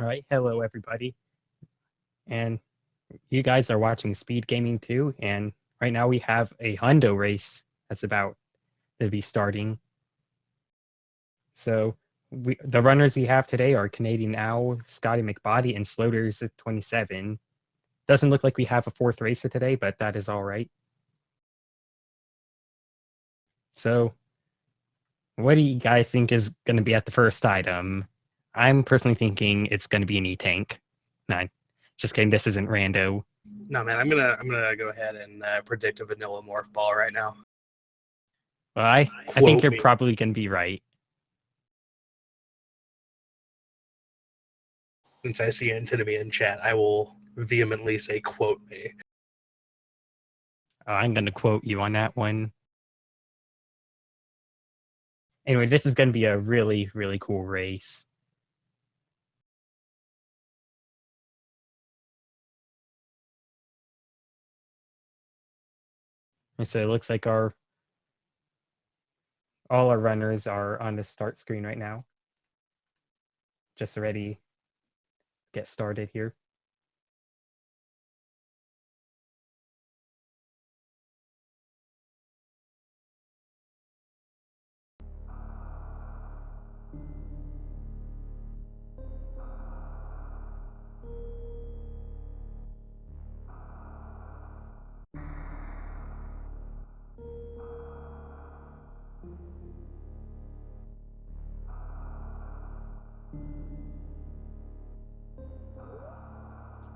All right, hello everybody, and you guys are watching Speed Gaming too. And right now we have a Hundo race that's about to be starting. So the runners we have today are Canadian Owl, Scotty McBody, and Sloters at 27. Doesn't look like we have a fourth racer today, but that is all right. So what do you guys think is going to be at the first item? I'm personally thinking it's going to be an E-Tank. Nah, just kidding. This isn't rando. No, man, I'm gonna go ahead and predict a vanilla morph ball right now. Well, I think Quote you're me. probably going to be right. Since I see antinomy in chat, I will vehemently say quote me. I'm going to quote you on that one. Anyway, this is going to be a really, really cool race. And so it looks like all our runners are on the start screen right now. Just ready to get started here.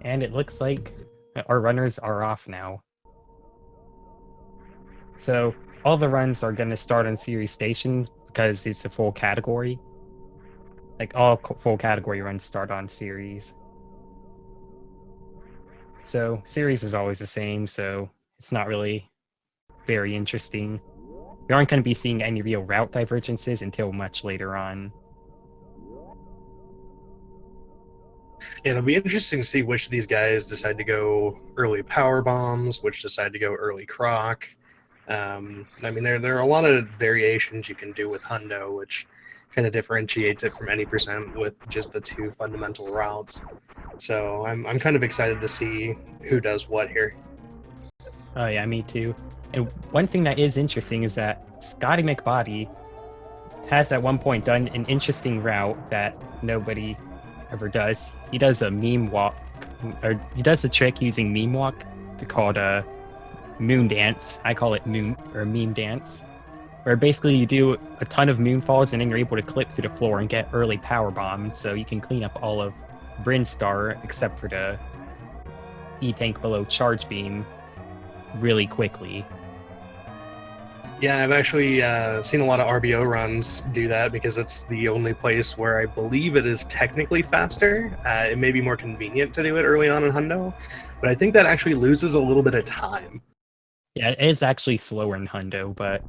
And it looks like our runners are off now. So all the runs are going to start on series stations because it's a full category. Like all full category runs start on series. So series is always the same, so it's not really very interesting. We aren't going to be seeing any real route divergences until much later on. It'll be interesting to see which of these guys decide to go early power bombs, which decide to go early croc. I mean, there are a lot of variations you can do with Hundo, which kind of differentiates it from any percent with just the two fundamental routes. So I'm kind of excited to see who does what here. Oh yeah, me too. And one thing that is interesting is that Scotty McBody has at one point done an interesting route that nobody ever does. He does a meme walk, or he does a trick using meme walk called a moon dance. I call it moon or meme dance, where basically you do a ton of moon falls and then you're able to clip through the floor and get early power bombs, so you can clean up all of Brinstar except for the E-Tank below charge beam really quickly. Yeah, I've actually seen a lot of RBO runs do that because it's the only place where I believe it is technically faster. It may be more convenient to do it early on in Hundo, but I think that actually loses a little bit of time. Yeah, it is actually slower in Hundo, but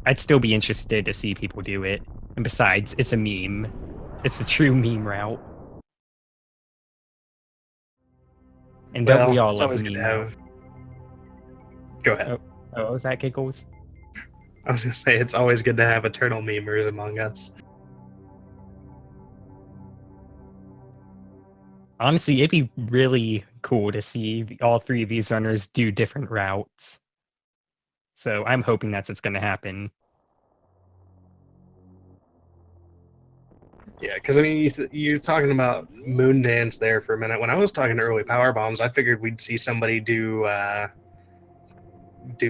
I'd still be interested to see people do it. And besides, it's a meme. It's a true meme route. And don't we Well, all it's love always good to meme route? have. Go ahead. Oh, oh, was that Giggles? I was gonna say it's always good to have eternal memers among us. Honestly, it'd be really cool to see all three of these runners do different routes. So I'm hoping that's what's going to happen. Yeah, because I mean, you're talking about moon dance there for a minute. When I was talking to early power bombs, I figured we'd see somebody do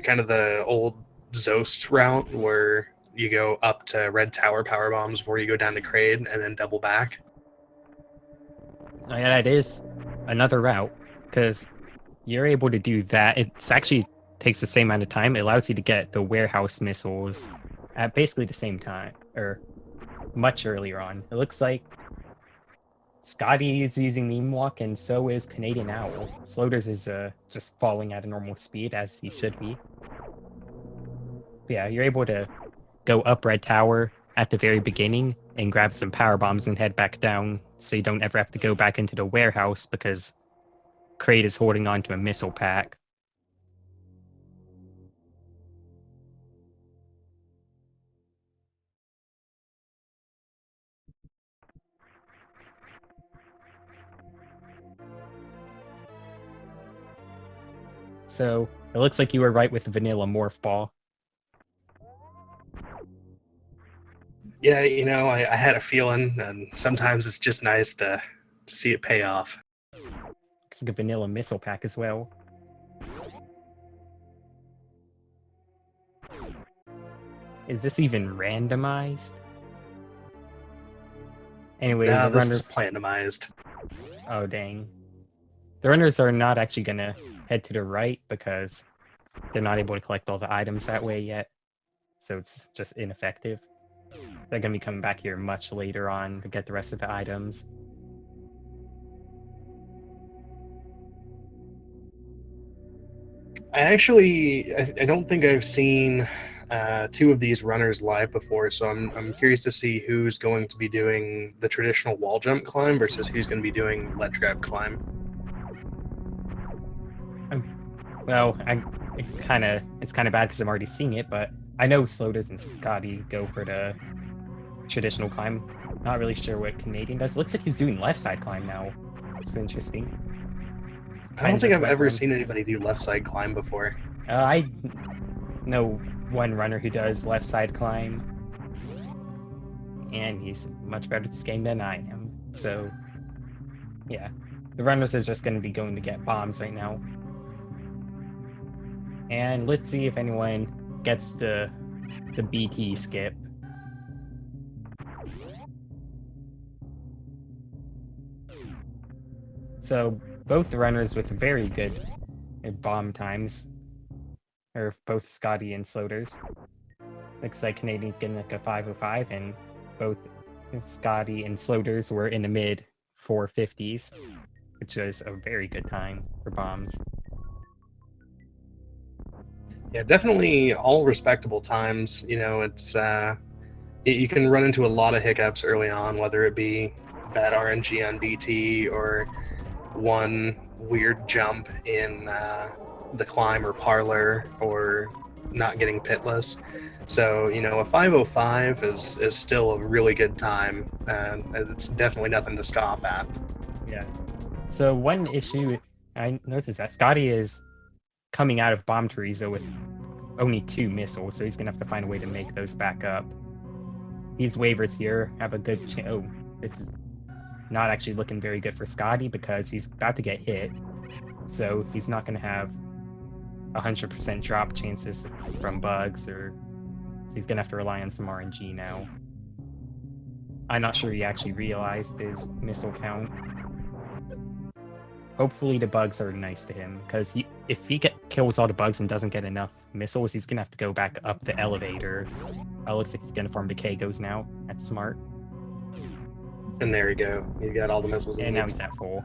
kind of the old Zost route where you go up to Red Tower power bombs before you go down to Crade and then double back. Oh, yeah, that is another route because you're able to do that. It's actually takes the same amount of time. It allows you to get the warehouse missiles at basically the same time or much earlier on. It looks like Scotty is using meme walk, and so is Canadian Owl. Sloters is just falling at a normal speed as he should be. But yeah, you're able to go up Red Tower at the very beginning and grab some power bombs and head back down, so you don't ever have to go back into the warehouse because Crate is holding on to a missile pack. So it looks like you were right with the vanilla morph ball. Yeah, I had a feeling, and sometimes it's just nice to see it pay off. Looks like a vanilla missile pack as well. Is this even randomized? Anyway, Nah, the this is runners. randomized. Oh, dang. The runners are not actually going to head to the right because they're not able to collect all the items that way yet. So it's just ineffective. They're going to be coming back here much later on to get the rest of the items. I don't think I've seen two of these runners live before, so I'm curious to see who's going to be doing the traditional wall jump climb versus who's going to be doing ledge grab climb. Well, it's kind of bad because I'm already seeing it, but I know Slotus and Scotty go for the traditional climb. Not really sure what Canadian does. Looks like he's doing left side climb now. It's interesting. I Kind don't of think just I've went for ever him. seen anybody do left side climb before. I know one runner who does left side climb, and he's much better at this game than I am. So, yeah, the runners are just going to be going to get bombs right now. And let's see if anyone gets the BT skip. So both runners with very good bomb times, or both Scotty and Sloters. Looks like Canadian's getting like a 505, and both Scotty and Sloters were in the mid 450s, which is a very good time for bombs. Yeah, definitely all respectable times. It's you can run into a lot of hiccups early on, whether it be bad RNG on BT or one weird jump in the climb or parlor or not getting pitless. So a 505 is still a really good time, and it's definitely nothing to scoff at. Yeah. So one issue I noticed is that Scotty is coming out of Bomb Teresa with only 2 missiles, so he's gonna have to find a way to make those back up. These waivers here have a good chance. Oh, this is not actually looking very good for Scotty because he's about to get hit. So he's not going to have 100% drop chances from bugs, or so he's going to have to rely on some RNG now. I'm not sure he actually realized his missile count. Hopefully the bugs are nice to him, because if he kills all the bugs and doesn't get enough missiles, he's going to have to go back up the elevator. Looks like he's going to farm the Kagos now. That's smart. And there you go. He's got all the missiles he And now needs. he's at full.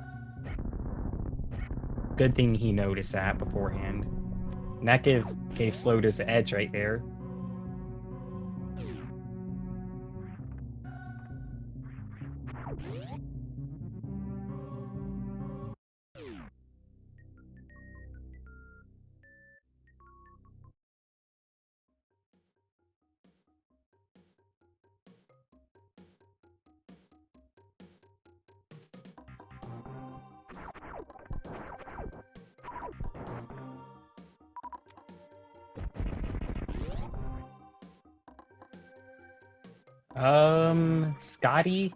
Good thing he noticed that beforehand. And that gave Slotus the edge right there. Scotty,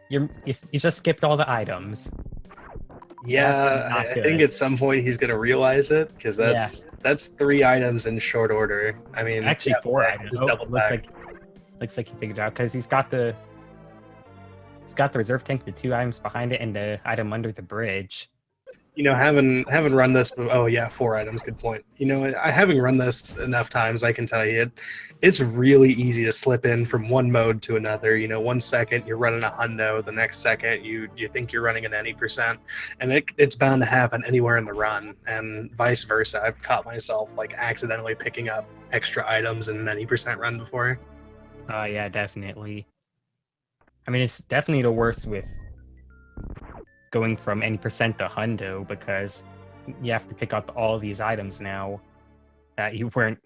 you just skipped all the items. That's Yeah, not I think good. at some point he's gonna realize it because Yeah, that's 3 items in short order. I mean, actually yeah, 4 items. just Oh, double back. looks like he figured it out because he's got the reserve tank, the 2 items behind it, and the item under the bridge. Having run this. Oh yeah, 4 items. Good point. I having run this enough times, I can tell you it's really easy to slip in from one mode to another. 1 second you're running a hundo, the next second you think you're running an any percent, and it's bound to happen anywhere in the run, and vice versa. I've caught myself like accidentally picking up extra items in an any percent run before. Yeah, definitely. I mean, it's definitely the worst with going from any percent to hundo because you have to pick up all these items now that you weren't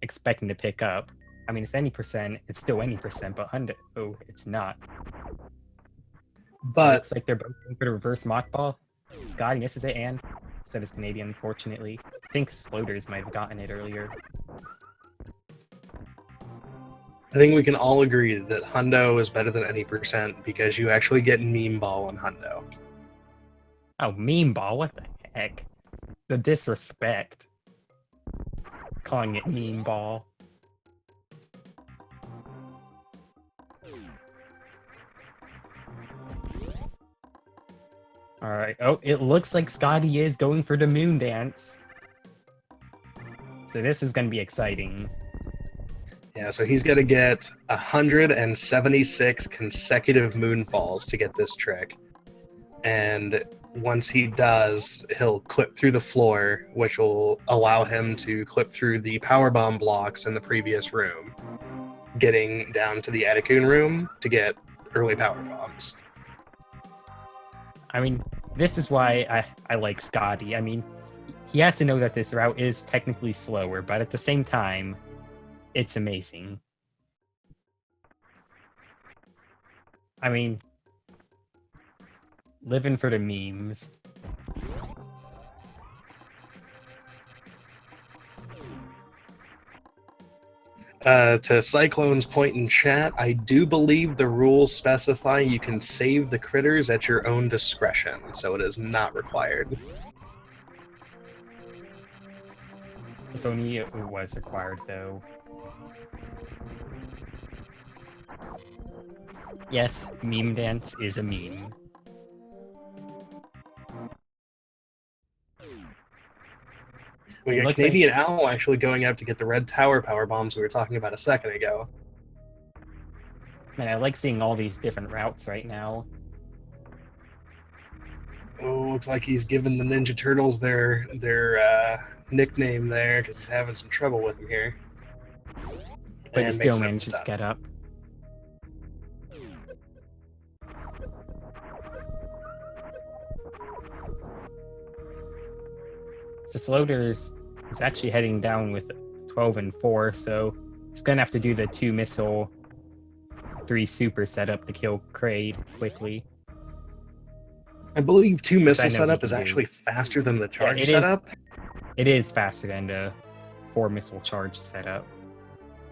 expecting to pick up. I mean, if any percent, it's still any percent, but hundo, oh, it's not. But Looks like they're both going for the reverse mock ball. Scotty misses it, and so does Canadian, unfortunately. think Sloters might have gotten it earlier. I think we can all agree that Hundo is better than any percent because you actually get meme ball on Hundo. Oh, meme ball, what the heck? The disrespect. Calling it meme ball. Alright, oh, it looks like Scotty is going for the moon dance. So this is going to be exciting. Yeah, so he's got to get 176 consecutive moonfalls to get this trick. And once he does, he'll clip through the floor, which will allow him to clip through the power bomb blocks in the previous room, getting down to the Etikun room to get early power bombs. I mean, this is why I like Scotty. I mean, he has to know that this route is technically slower, but at the same time, it's amazing. I mean, living for the memes. To Cyclone's point in chat, I do believe the rules specify you can save the critters at your own discretion, so it is not required. If only it was required, though. Yes, meme dance is a meme. We It got looks Canadian Owl actually going up to get the red tower power bombs we were talking about a second ago. Man, I like seeing all these different routes right now. Oh, looks like he's given the Ninja Turtles their nickname there because he's having some trouble with them here. But he And still makes it up to manages the to top. get up. So Sloters is actually heading down with 12 and 4, so he's gonna have to do the 2 missile, 3 super setup to kill Kraid quickly. I believe 2 Which I missile know he setup is can do. actually faster than the Yeah, charge setup. It is faster than the 4 missile charge setup.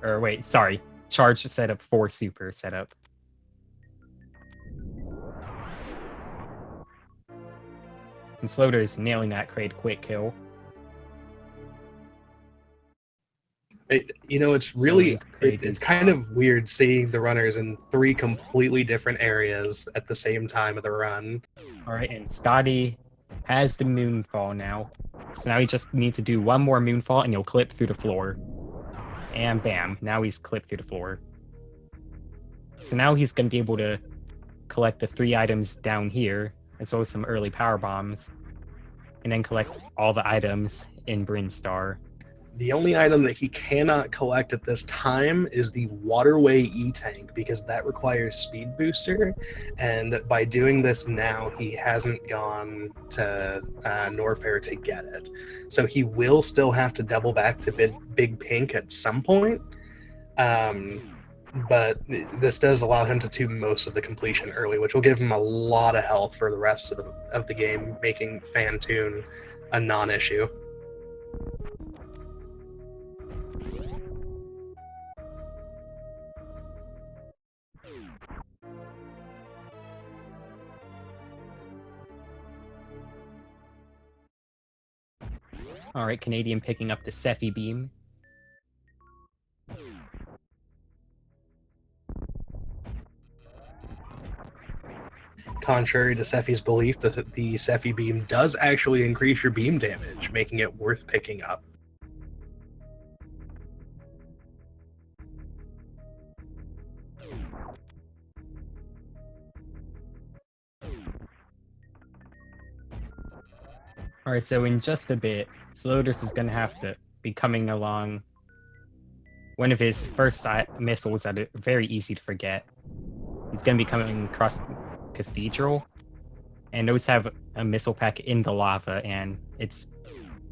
Or wait, sorry, charge setup 4 super setup. And Sloters nailing that Kraid quick kill. It's really Kraid it's is kind off. of weird seeing the runners in 3 completely different areas at the same time of the run. Alright, and Scotty has the moonfall now. So now he just needs to do 1 more moonfall and he'll clip through the floor. And bam, now he's clipped through the floor. So now he's going to be able to collect the 3 items down here, as well as some early power bombs, and then collect all the items in Brinstar. The only item that he cannot collect at this time is the Waterway E-Tank because that requires Speed Booster, and by doing this now, he hasn't gone to Norfair to get it. So he will still have to double back to Big Pink at some point, but this does allow him to do most of the completion early, which will give him a lot of health for the rest of the game, making Fantoon a non-issue. Alright, Canadian picking up the Sephi beam. Contrary to Sephi's belief, the Sephi beam does actually increase your beam damage, making it worth picking up. Alright, so in just a bit, Sloters is going to have to be coming along one of his first missiles that are very easy to forget. He's going to be coming across Cathedral, and those have a missile pack in the lava, and it's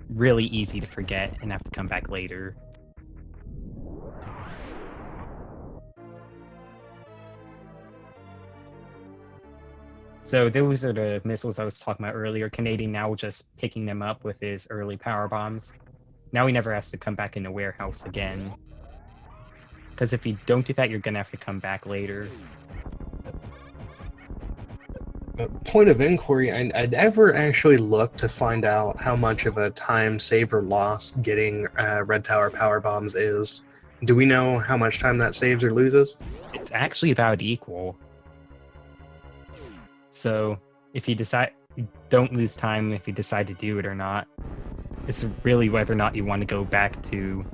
really easy to forget and have to come back later. So those are the missiles I was talking about earlier. Canadian now just picking them up with his early power bombs. Now he never has to come back in the warehouse again. Because if you don't do that, you're gonna have to come back later. Point of inquiry, I'd ever actually look to find out how much of a time save or loss getting Red Tower power bombs is. Do we know how much time that saves or loses? It's actually about equal. So if you decide, don't lose time if you decide to do it or not. It's really whether or not you want to go back to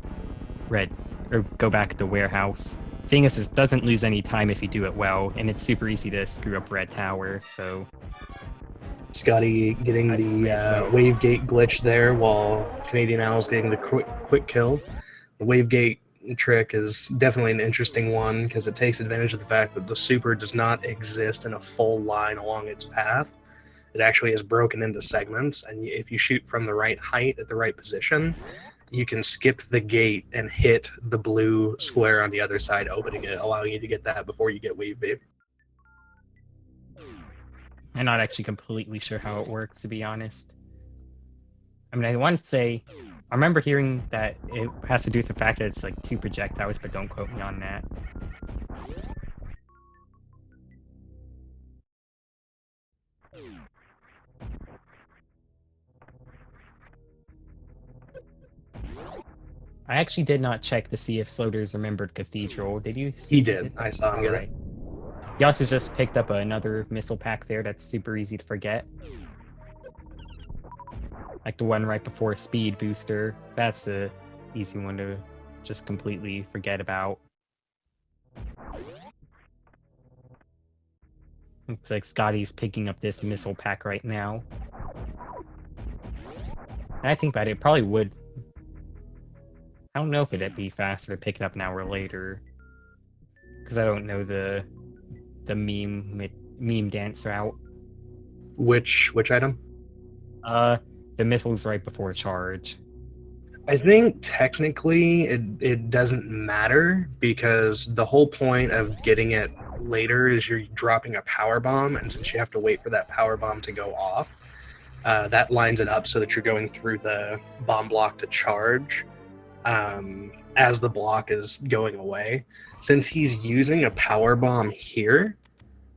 Red or go back to the warehouse. Thing is, it doesn't lose any time if you do it well, and it's super easy to screw up Red Tower. So Scotty getting I the may as well. wave gate glitch there, while Canadian Owl's getting the quick kill. The wave gate trick is definitely an interesting one because it takes advantage of the fact that the super does not exist in a full line along its path. It actually is broken into segments, and if you shoot from the right height at the right position, you can skip the gate and hit the blue square on the other side, opening it, allowing you to get that before you get wave bait. I'm not actually completely sure how it works, to be honest. I mean, I want to say, I remember hearing that it has to do with the fact that it's like 2 projectiles, but don't quote me on that. I actually did not check to see if Sloters remembered Cathedral. Did you see He if he did. did I that? saw him get Alright. He also just picked up another missile pack there that's super easy to forget. Like the one right before Speed Booster. That's a easy one to just completely forget about. Looks like Scotty's picking up this missile pack right now. And I think about it, probably would. I don't know if it'd be faster to pick it up now or later. Because I don't know the meme dance route. Which item? The missile's right before charge. I think technically it doesn't matter because the whole point of getting it later is you're dropping a power bomb, and since you have to wait for that power bomb to go off, that lines it up so that you're going through the bomb block to charge as the block is going away. Since he's using a power bomb here,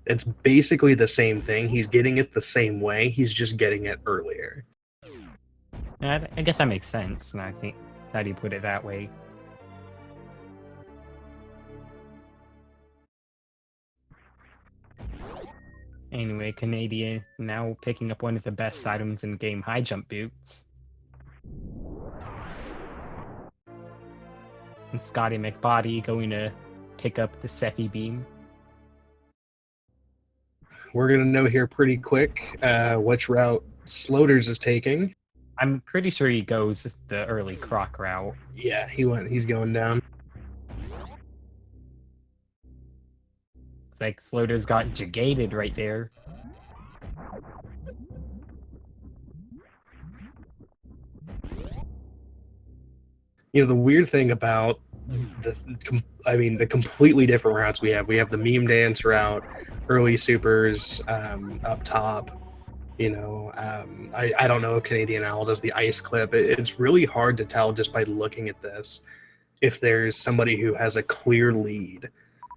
it's basically the same thing. He's getting it the same way. He's just getting it earlier. And I guess that makes sense, and I think that you put it that way. Anyway, Canadian now picking up one of the best items in the game, high jump boots. And Scotty McBody going to pick up the Sephi beam. We're going to know here pretty quick which route Sloters is taking. I'm pretty sure he goes the early Croc route. Yeah, he's going down. It's like Sloters got jagated right there. You know, the weird thing about the completely different routes we have the meme dance route, early supers up top. I don't know if Canadian Owl does the ice clip. It's really hard to tell just by looking at this if there's somebody who has a clear lead.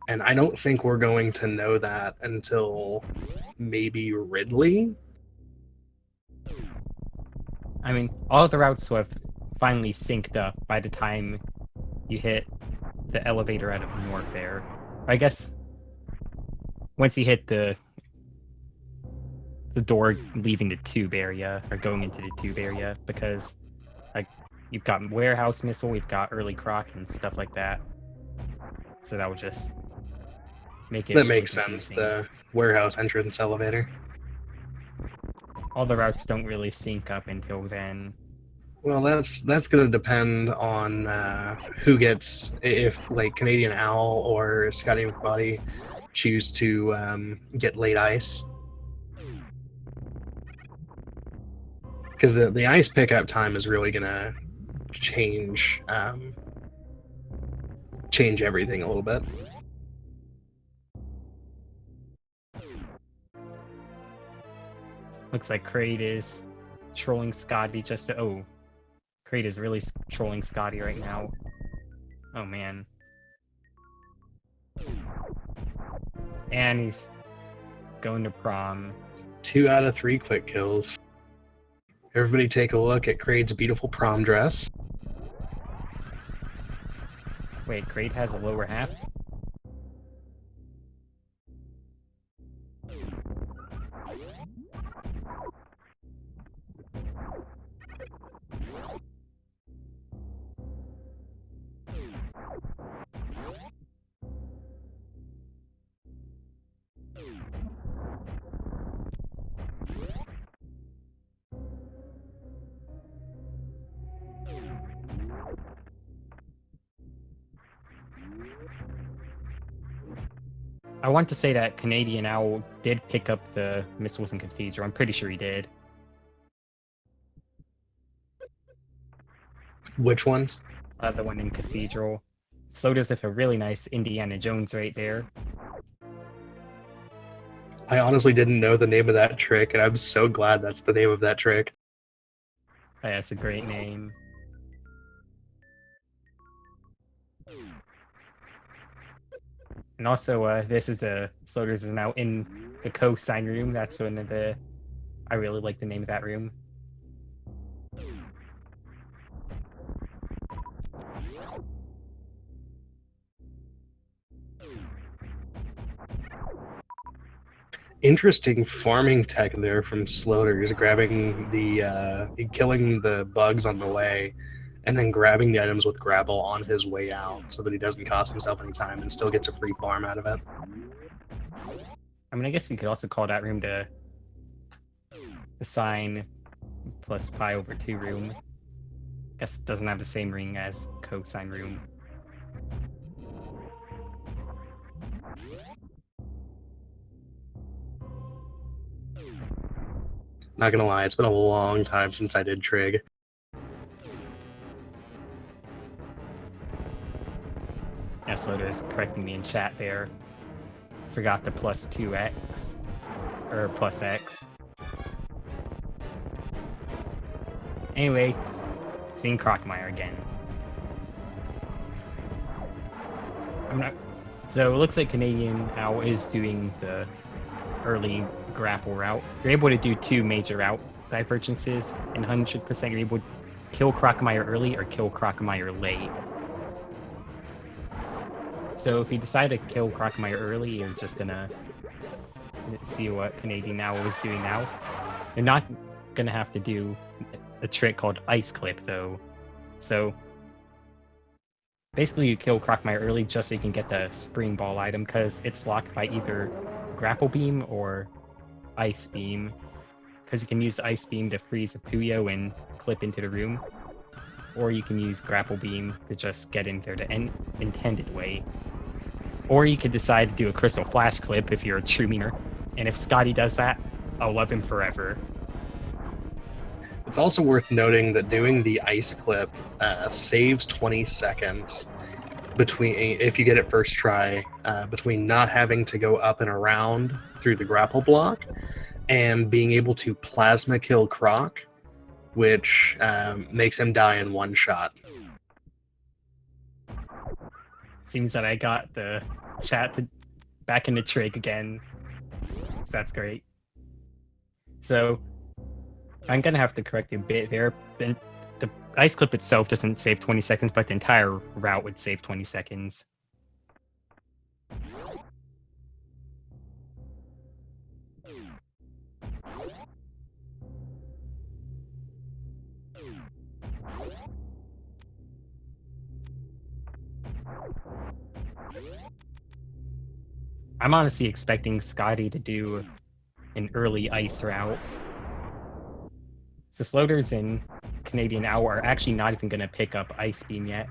And I don't think we're going to know that until maybe Ridley. I mean, all of the routes have finally synced up by the time you hit the elevator out of Norfair. I guess once you hit the door leaving the tube area or going into the tube area, because like you've got warehouse missile, we've got early Croc and stuff like that. So that would just make it That really makes sense. confusing. The warehouse entrance elevator. All the routes don't really sync up until then. Well, that's going to depend on who gets, if like Canadian Owl or Scotty McBody choose to get late ice, because the ice pickup time is really going to change change everything a little bit. Looks like Kraid is trolling Scotty just to. Oh, Kraid is really trolling Scotty right now. Oh man. And he's going to prom. 2 out of 3 quick kills. Everybody take a look at Kraid's beautiful prom dress. Wait, Kraid has a lower half? I want to say that Canadian Owl did pick up the missiles in Cathedral. I'm pretty sure he did. Which ones? The one in Cathedral. So does with a really nice Indiana Jones right there. I honestly didn't know the name of that trick, and I'm so glad that's the name of that trick. Oh, that's a great name. And also, this is the Slogers is now in the co-sign room. That's one of the. I really like the name of that room. Interesting farming tech there from Sloters, grabbing killing the bugs on the way, and then grabbing the items with grapple on his way out so that he doesn't cost himself any time and still gets a free farm out of it. I mean, I guess you could also call that room the sign plus pi over 2 room. Guess it doesn't have the same ring as cosine room. Not gonna lie, it's been a long time since I did trig. Yes, Loda is correcting me in chat there. Forgot the plus 2x. Or plus x. Anyway, seeing Crocmeyer again. I'm not. So it looks like Canadian Owl is doing the early grapple route. You're able to do 2 major route divergences, and 100% you're able to kill Crocmeyer early or kill Crocmeyer late. So if you decide to kill Crocmeyer early, you're just gonna see what Canadian Owl is doing now. You're not gonna have to do a trick called Ice Clip, though. So basically you kill Crocmeyer early just so you can get the Spring Ball item, because it's locked by either Grapple Beam or Ice Beam. Because you can use Ice Beam to freeze a Puyo and clip into the room. Or you can use Grapple Beam to just get in there the intended way. Or you could decide to do a Crystal Flash clip if you're a true meaner. And if Scotty does that, I'll love him forever. It's also worth noting that doing the ice clip saves 20 seconds between, if you get it first try, between not having to go up and around through the grapple block and being able to plasma kill Croc, which makes him die in one shot. Seems that I got the chat back in the trig again. So that's great. So I'm gonna have to correct you a bit there. The ice clip itself doesn't save 20 seconds, but the entire route would save 20 seconds. I'm honestly expecting Scotty to do an early ice route. So Sloters and Canadian Owl are actually not even going to pick up Ice Beam yet.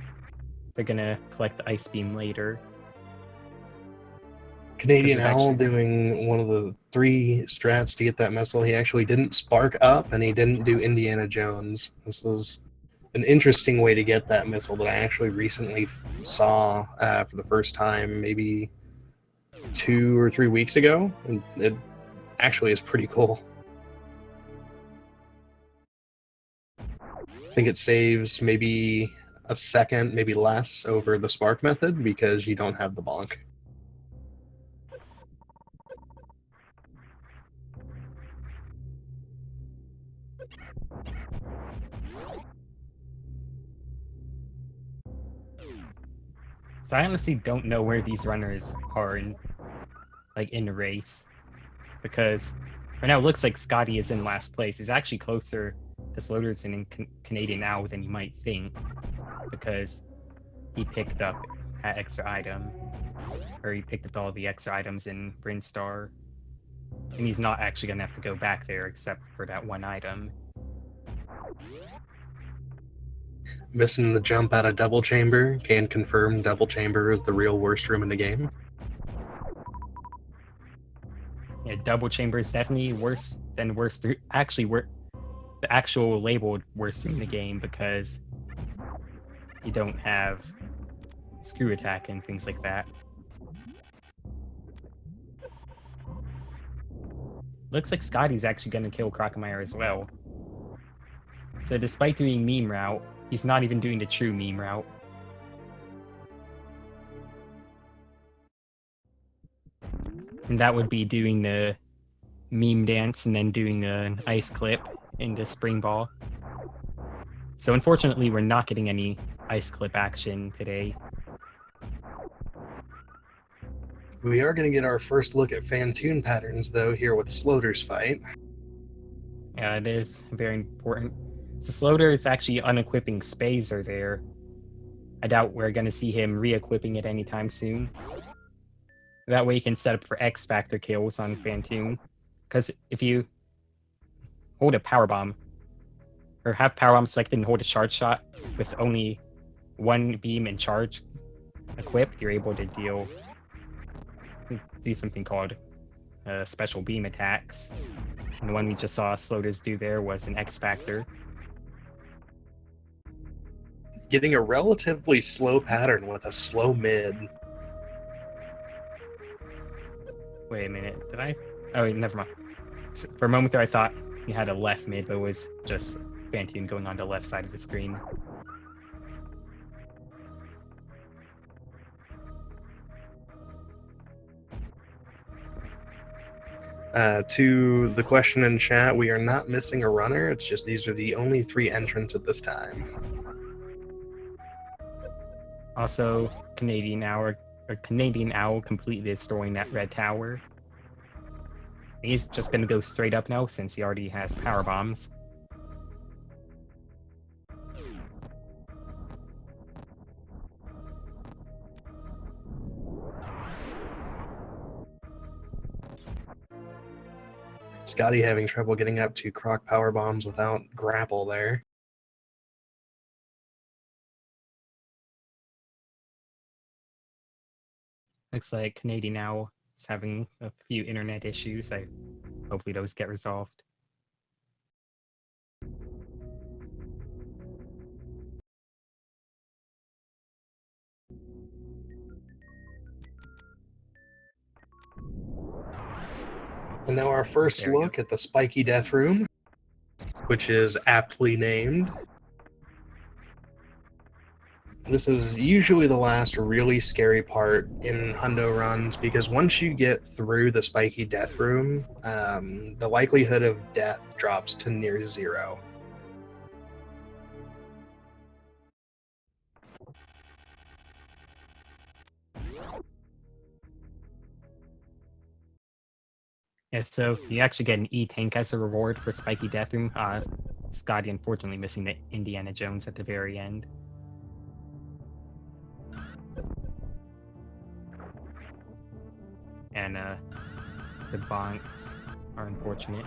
They're going to collect the Ice Beam later. Canadian Owl doing one of the 3 strats to get that missile. He actually didn't spark up, and he didn't do Indiana Jones. This was an interesting way to get that missile that I actually recently saw for the first time, maybe 2 or 3 weeks ago, and it actually is pretty cool. think it saves maybe a second, maybe less over the spark method because you don't have the bonk. So I honestly don't know where these runners are in the race, because right now it looks like Scotty is in last place. He's actually closer to Sloterson in Canadian now than you might think, because he picked up that extra item, or he picked up all the extra items in Brinstar, and he's not actually gonna have to go back there except for that one item. Missing the jump out of Double Chamber. Can confirm Double Chamber is the real worst room in the game. Yeah, Double Chamber is definitely worse than worst. Actually, the actual labeled worst room in the game, because you don't have screw attack and things like that. Looks like Scotty's actually going to kill Crocomire as well. So despite doing meme route, he's not even doing the true meme route. And that would be doing the meme dance and then doing an ice clip into Spring Ball. So unfortunately, we're not getting any ice clip action today. We are going to get our first look at Fantoon patterns, though, here with Sloter's fight. Yeah, it is very important. So Sloter is actually unequipping Spazer there. I doubt we're going to see him re-equipping it anytime soon. That way you can set up for X Factor kills on Fantoon. Because if you hold a Power Bomb, or have Power Bomb selected and hold a Charge Shot with only one beam and charge equipped, you're able to do something called special beam attacks. And the one we just saw Slotus do there was an X Factor. Getting a relatively slow pattern with a slow mid. Wait a minute, did I? Oh, wait, never mind. For a moment there, I thought he had a left mid, but it was just Fantoon going on the left side of the screen. To the question in chat, we are not missing a runner. It's just these are the only 3 entrants at this time. Also, Canadian Owl completely destroying that red tower. He's just gonna go straight up now since he already has power bombs. Scotty having trouble getting up to Croc power bombs without grapple there. Looks like Canadian Owl is having a few internet issues. Hopefully those get resolved. And now our first look at the Spiky Death Room, which is aptly named. This is usually the last really scary part in Hundo runs, because once you get through the Spiky Death Room, the likelihood of death drops to near 0. Yeah, so you actually get an E-Tank as a reward for Spiky Death Room. Scotty unfortunately missing the Indiana Jones at the very end. And the bonks are unfortunate.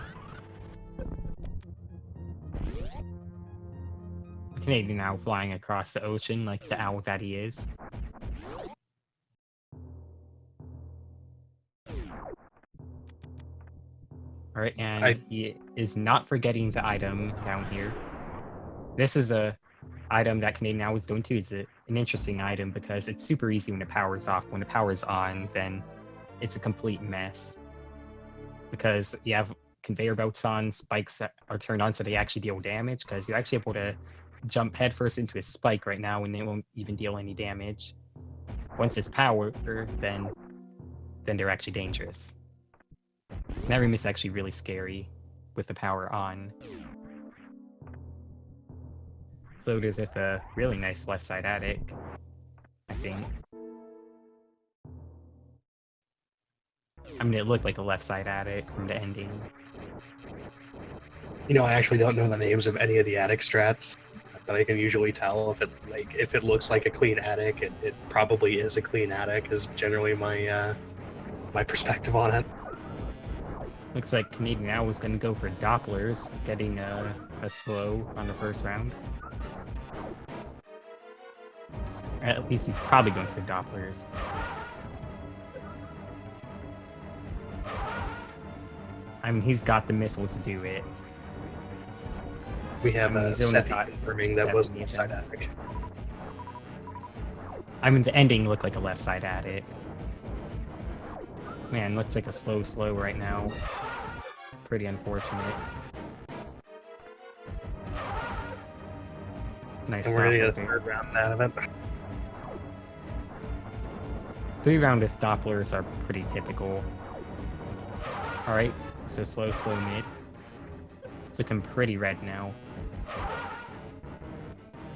The Canadian owl flying across the ocean like the owl that he is. Alright, and he is not forgetting the item down here. This is a item that Canadian Owl is going to. It's an interesting item because it's super easy when it powers off. When it powers on, then it's a complete mess. Because you have conveyor belts on, spikes are turned on so they actually deal damage, because you're actually able to jump headfirst into his spike right now and they won't even deal any damage. Once there's power, then they're actually dangerous. And that room is actually really scary with the power on. So there's a really nice left side attic, I think. I mean, it looked like a left side attic from the ending. You know, I actually don't know the names of any of the attic strats, but I can usually tell if it looks like a clean attic, it probably is a clean attic. Is generally my perspective on it. Looks like Canadian now is going to go for Dopplers, getting a slow on the first round. At least he's probably going for Dopplers. I mean, he's got the missiles to do it. We have he's only Sephi got confirming that was 70 left of side them. attic. I mean, the ending looked like a left side attic. Man, looks like a slow right now. Pretty unfortunate. Nice And stop we're gonna get a with it. third round out of it. 3-round with Dopplers are pretty typical. Alright, so slow mid. It's looking pretty red now.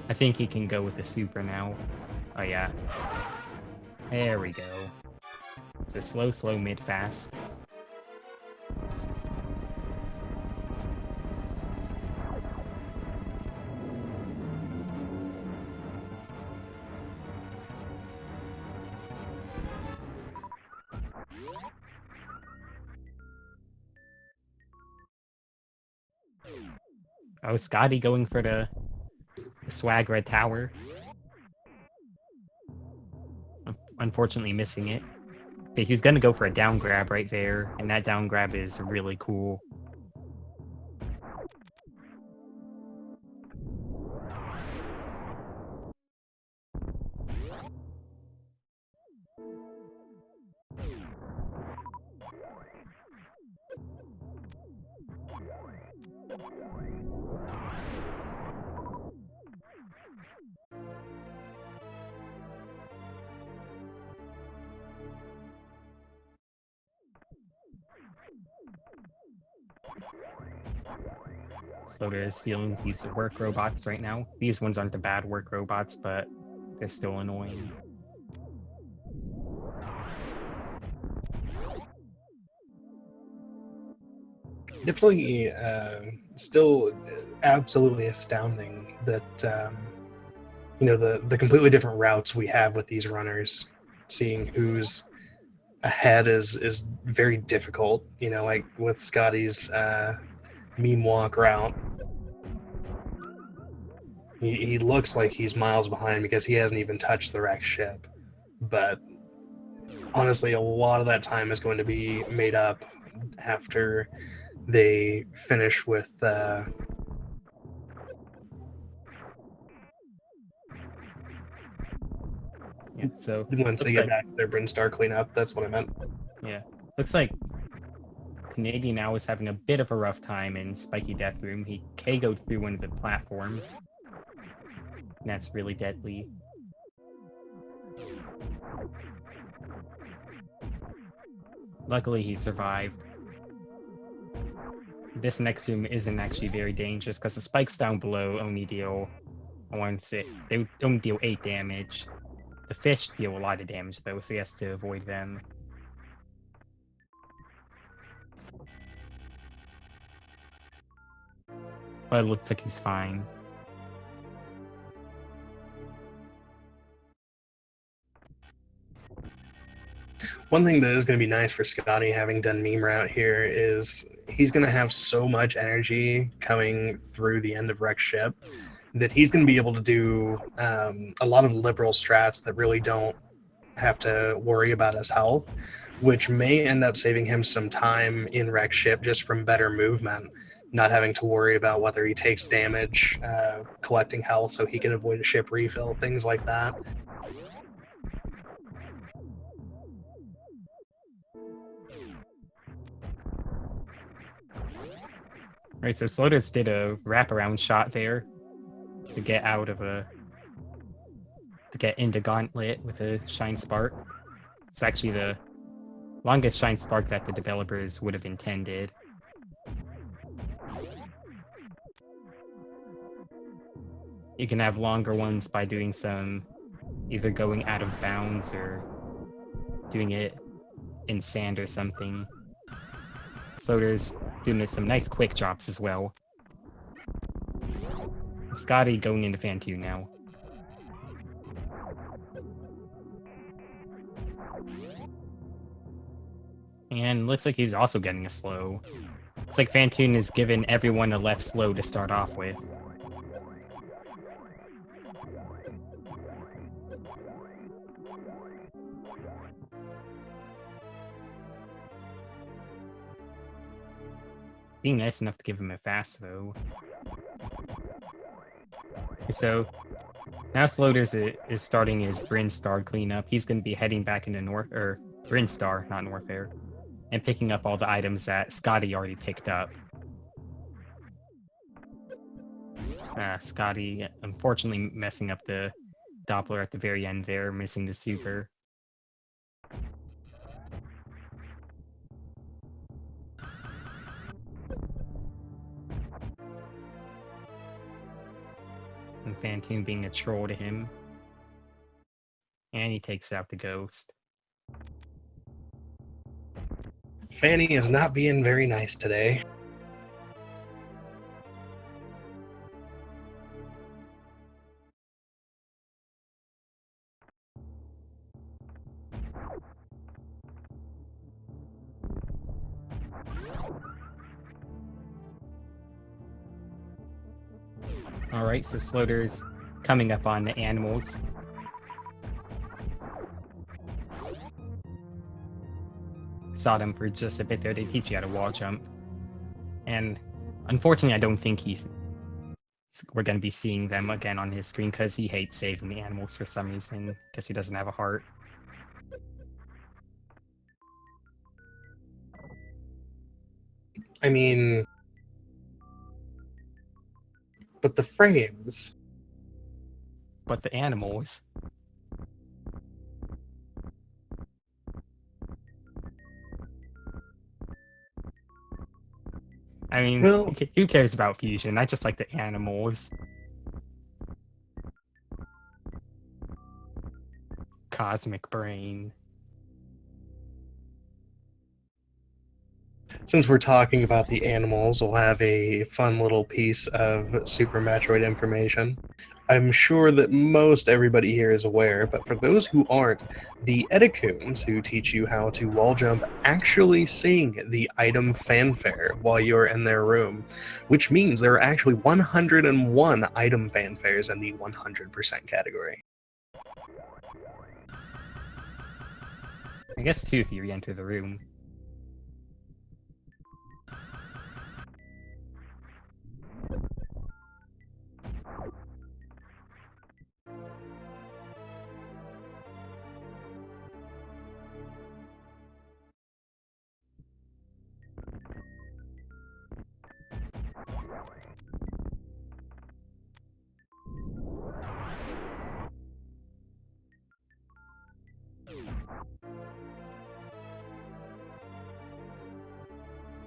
I think he can go with the super now. Oh yeah. There we go. So slow mid fast. Oh, Scotty going for the swag red tower. Unfortunately missing it. Okay, he's gonna go for a down grab right there, and that down grab is really cool. So there's stealing these work robots right now. These ones aren't the bad work robots, but they're still annoying. Definitely, still absolutely astounding that you know the completely different routes we have with these runners. Seeing who's ahead is very difficult. You know, like with Scotty's meme walk route. He looks like he's miles behind because he hasn't even touched the wrecked ship. But honestly, a lot of that time is going to be made up after they finish with Yeah, so once they looks get like, back to their Brinstar cleanup. That's what I meant. yeah, looks like Canadian now is having a bit of a rough time in Spiky Death Room. He KO'd through one of the platforms. And that's really deadly. Luckily, he survived. This next room isn't actually very dangerous because the spikes down below only deal, I want to say, they only deal 8 damage. The fish deal a lot of damage though, so he has to avoid them. But it looks like he's fine. One thing that is going to be nice for Scotty having done meme route here is he's going to have so much energy coming through the end of Wreck Ship that he's going to be able to do a lot of liberal strats that really don't have to worry about his health, which may end up saving him some time in Wreck Ship just from better movement, not having to worry about whether he takes damage collecting health so he can avoid a ship refill, things like that. Right, so Slotus did a wraparound shot there. to get out of a to get into Gauntlet with a Shine Spark. It's actually the longest Shine Spark that the developers would have intended. You can have longer ones by doing some either going out of bounds or doing it in sand or something. Soder's doing some nice quick drops as well. Scotty going into Fan 2 now. And looks like he's also getting a slow. It's like Fantoon has given everyone a left slow to start off with. Being nice enough to give him a fast, though. So, now Sloders is starting his Brinstar cleanup. He's going to be heading back into Brinstar, not Norfair, and picking up all the items that Scotty already picked up. Scotty, unfortunately, messing up the Doppler at the very end there, missing the super. And Fantoon being a troll to him. And he takes out the ghost. Fanny is not being very nice today. Alright, so Slaughter's coming up on the animals. Saw them for just a bit there. They teach you how to wall jump. And unfortunately, I don't think we're going to be seeing them again on his screen because he hates saving the animals for some reason because he doesn't have a heart. I mean, but the frames. But the animals. I mean, well, who cares about fusion? I just like the animals. Cosmic brain. Since we're talking about the animals, we'll have a fun little piece of Super Metroid information. I'm sure that most everybody here is aware, but for those who aren't, the Edicoons who teach you how to wall jump actually sing the item fanfare while you're in their room, which means there are actually 101 item fanfares in the 100% category. I guess 2 if you re-enter the room.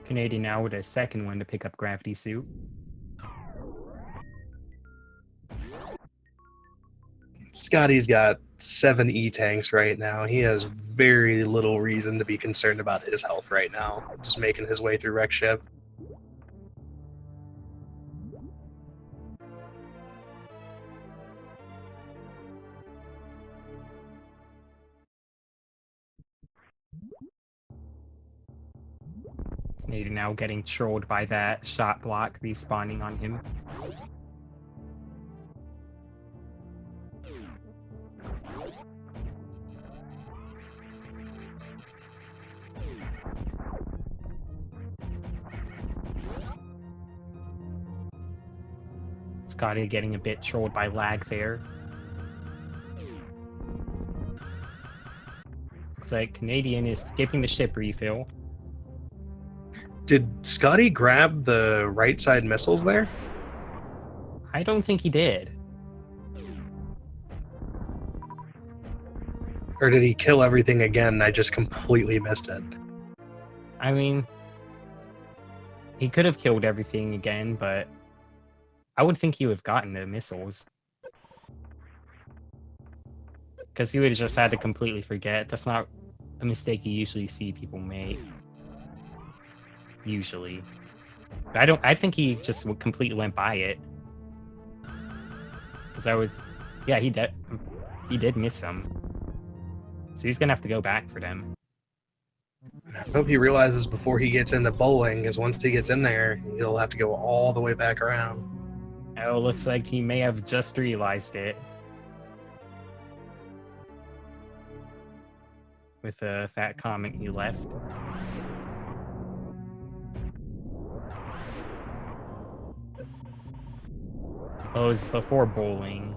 Canadian now with a second one to pick up Gravity Suit. Scotty's got 7 E-tanks right now. He has very little reason to be concerned about his health right now. Just making his way through wreck ship. Canadian now getting trolled by that shot block respawning on him. Scotty getting a bit trolled by lag there. Looks like Canadian is skipping the ship refill. Did Scotty grab the right side missiles there? I don't think he did. Or did he kill everything again? I just completely missed it. I mean, he could have killed everything again, but I would think he would have gotten the missiles. Because he would have just had to completely forget. That's not a mistake you usually see people make. Usually. But I think he just completely went by it. Because yeah, he did miss some. So he's gonna have to go back for them. I hope he realizes before he gets into bowling, because once he gets in there, he'll have to go all the way back around. Oh, looks like he may have just realized it. With a fat comment he left. Oh, it was before bowling.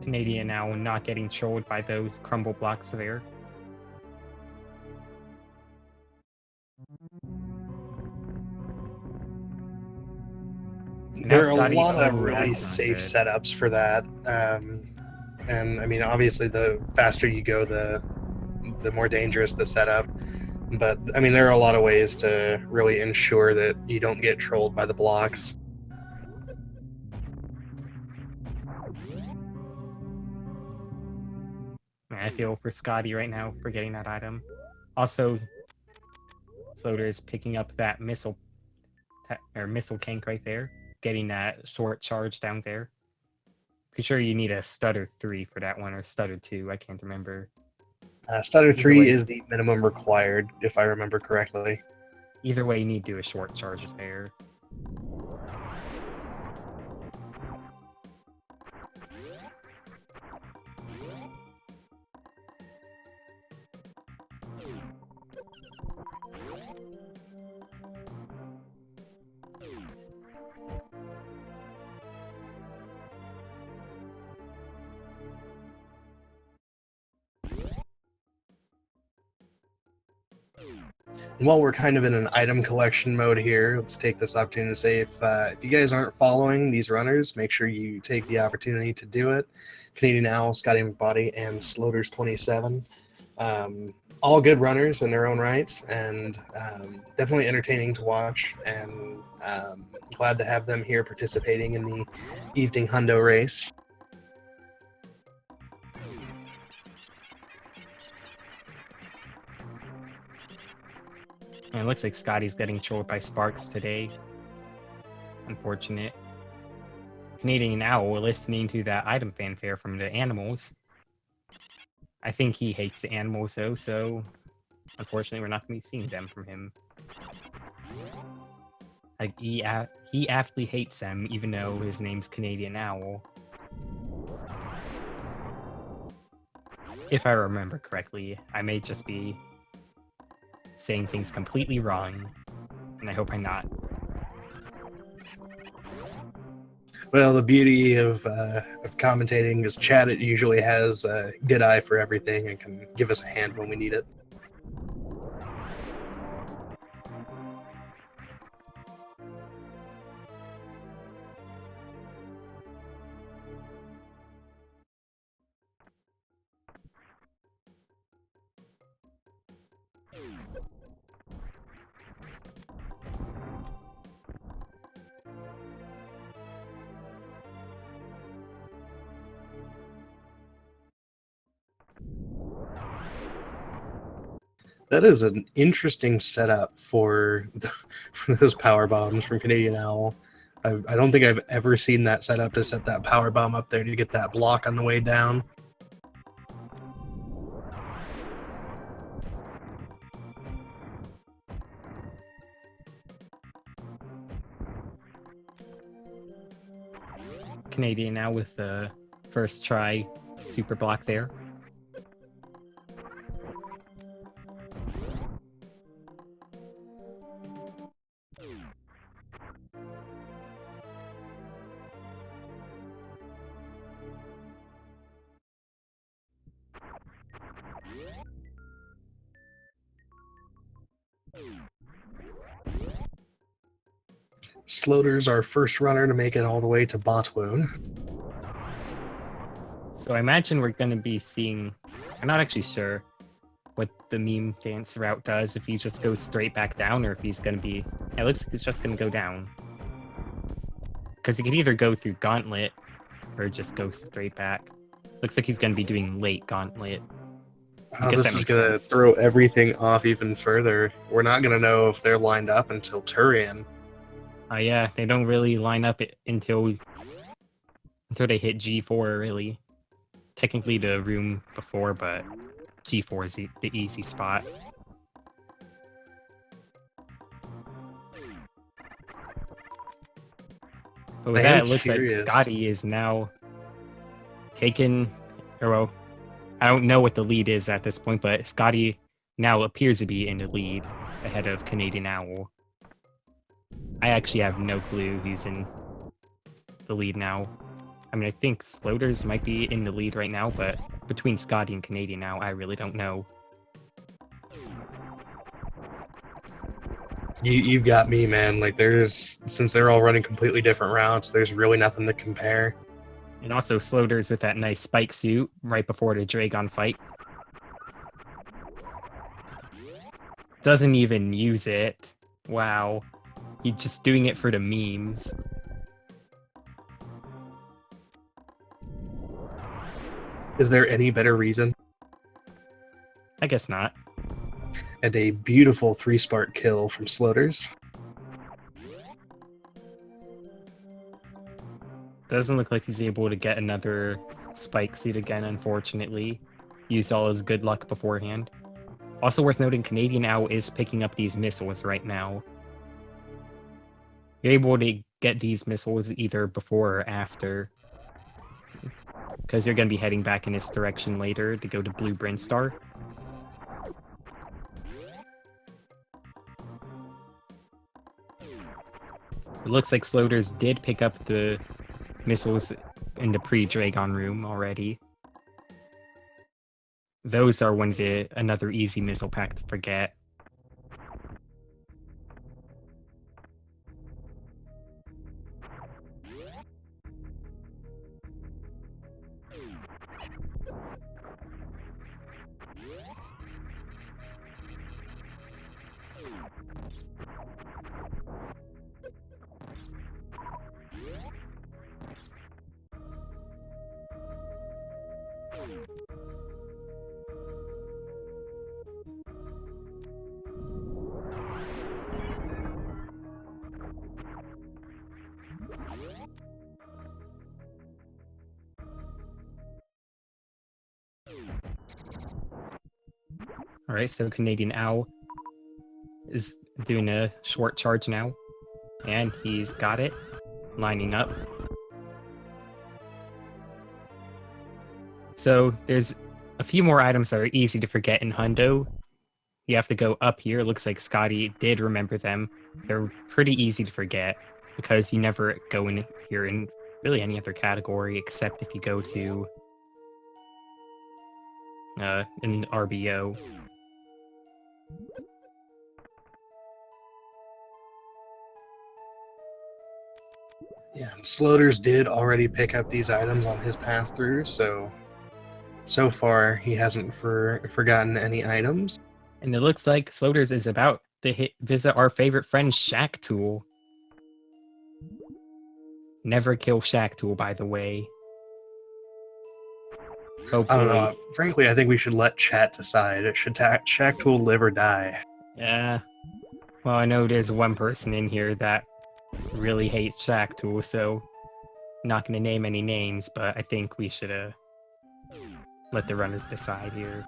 Canadian now not getting trolled by those crumble blocks there. And now There are a Scotty, lot of oh, really that's not safe good. setups for that. And I mean, obviously, the faster you go, the more dangerous the setup. But I mean, there are a lot of ways to really ensure that you don't get trolled by the blocks. I feel for Scotty right now for getting that item. Also, Sloater is picking up that missile tank right there, getting that short charge down there. Pretty sure you need a stutter 3 for that one, or stutter 2. I can't remember. Stutter Either 3 way, is the minimum required, if I remember correctly. either way, you need to do a short charge there. And while we're kind of in an item collection mode here, let's take this opportunity to say if you guys aren't following these runners, make sure you take the opportunity to do it. Canadian Owl, Scotty McBody, and Sloaters 27. All good runners in their own rights, and definitely entertaining to watch, and glad to have them here participating in the evening hundo race. And it looks like Scotty's getting trolled by Sparks today. Unfortunate. Canadian Owl listening to that item fanfare from the animals. I think he hates the animals though, so unfortunately we're not going to be seeing them from him. Like he aptly hates them, even though his name's Canadian Owl. If I remember correctly, I may just be saying things completely wrong, and I hope I'm not. Well, the beauty of commentating is Chad usually has a good eye for everything and can give us a hand when we need it. That is an interesting setup for those power bombs from Canadian Owl. I don't think I've ever seen that setup to set that power bomb up there to get that block on the way down. Canadian now with the first try super block there. Sloter's our first runner to make it all the way to Botwoon. So I imagine we're going to be seeing. I'm not actually sure what the meme dance route does, if he just goes straight back down or if he's going to be. It looks like he's just going to go down. Because he could either go through Gauntlet or just go straight back. Looks like he's going to be doing late Gauntlet. I Oh, guess this that is makes going to sense. throw everything off even further. We're not going to know if they're lined up until Turian. Yeah, they don't really line up until they hit G4, really. Technically the room before, but G4 is the easy spot. But with I that, am it looks like curious. Scotty is now taken, or well, I don't know what the lead is at this point, but Scotty now appears to be in the lead ahead of Canadian Owl. I actually have no clue who's in the lead now. I mean, I think Sloters might be in the lead right now, but between Scotty and Canadian Owl, I really don't know. You've got me, man. Like, since they're all running completely different routes, there's really nothing to compare. And also Sloters with that nice spike suit right before the Dragon fight. Doesn't even use it. Wow. He's just doing it for the memes. Is there any better reason? I guess not. And a beautiful 3-spark kill from Sloters. Doesn't look like he's able to get another spike suit again, unfortunately. Used all his good luck beforehand. Also worth noting, Canadian Owl is picking up these missiles right now. You're able to get these missiles either before or after, because you're going to be heading back in this direction later to go to Blue Brinstar. It looks like Sloters did pick up the missiles in the pre-Dragon room already. Those are another easy missile pack to forget. Alright, so Canadian Owl is doing a short charge now. And he's got it. Lining up. So there's a few more items that are easy to forget in Hundo. You have to go up here. Looks like Scotty did remember them. They're pretty easy to forget because you never go in here in really any other category except if you go to in RBO. Yeah, Sloters did already pick up these items on his pass through, so far he hasn't forgotten any items. And it looks like Sloters is about to visit our favorite friend Shack Tool. Never kill Shack Tool, by the way. I don't Hopefully. know. Frankly, I think we should let chat decide. It should Shack Tool live or die? Yeah. Well, I know there's one person in here that really hates Shack Tool, so I'm not going to name any names, but I think we should let the runners decide here.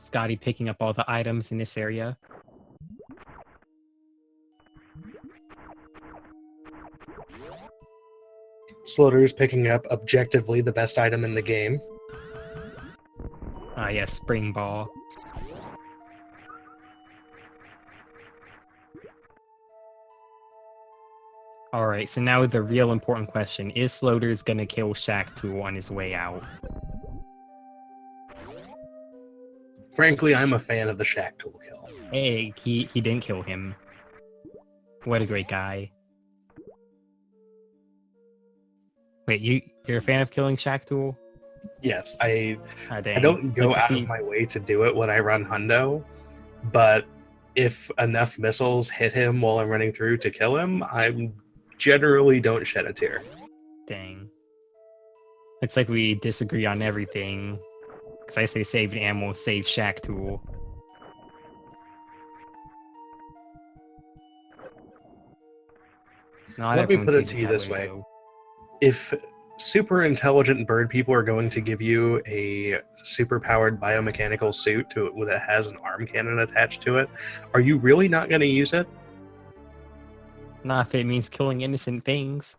Scotty picking up all the items in this area. Slaughter's picking up objectively the best item in the game. Ah, yes, spring ball. Alright, so now the real important question. Is Slaughter's gonna kill Tool on his way out? Frankly, I'm a fan of the Tool kill. Hey, he didn't kill him. What a great guy. Wait, you're a fan of killing Tool? Yes, I Ah, dang. don't go Looks like out of my way to do it when I run Hundo, but if enough missiles hit him while I'm running through to kill him, I generally don't shed a tear. Dang. It's like we disagree on everything. Because I say save ammo, save Tool. Not Let me everyone put it sees to you that this way. though. If super intelligent bird people are going to give you a super powered biomechanical suit that has an arm cannon attached to it, are you really not going to use it? Not if it means killing innocent things.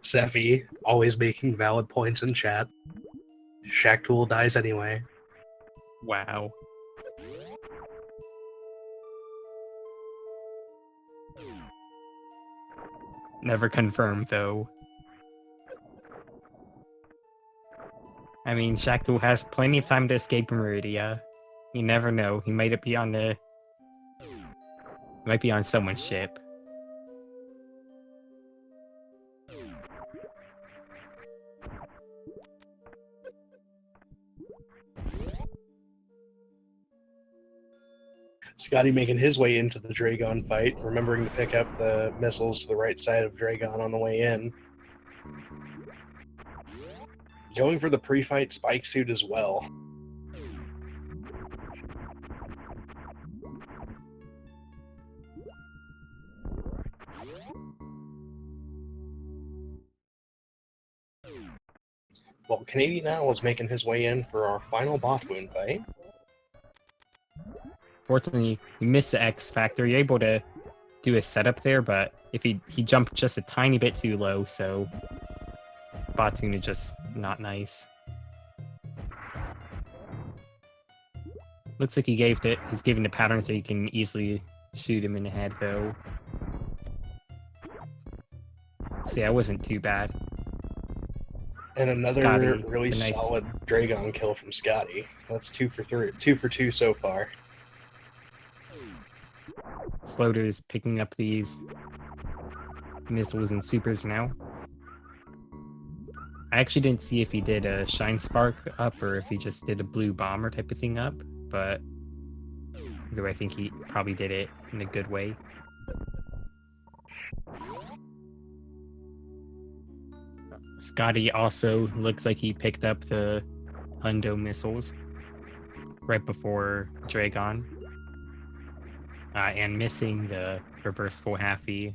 Sephi, always making valid points in chat. Tool dies anyway. Wow. Never confirmed, though. I mean, Tool has plenty of time to escape Meridia. You never know. He might be on the... might be on someone's ship. Scotty making his way into the Dragon fight, remembering to pick up the missiles to the right side of Dragon on the way in. Going for the pre-fight spike suit as well. Well, Canadian Owl is making his way in for our final bot wound fight. Fortunately, you missed the X factor. You're able to do a setup there, but if he jumped just a tiny bit too low, so Bottoon is just not nice. Looks like he's giving the pattern so you can easily shoot him in the head, though. So yeah, it wasn't too bad. And another Scotty, really nice. solid Dragon kill from Scotty. That's 2 for 3, 2 for 2 so far. Slaughter is picking up these missiles and supers now. I actually didn't see if he did a Shine Spark up or if he just did a blue bomber type of thing up, but either way, I think he probably did it in a good way. Scotty also looks like he picked up the Hundo missiles right before Dragon. And missing the reverse full halfie,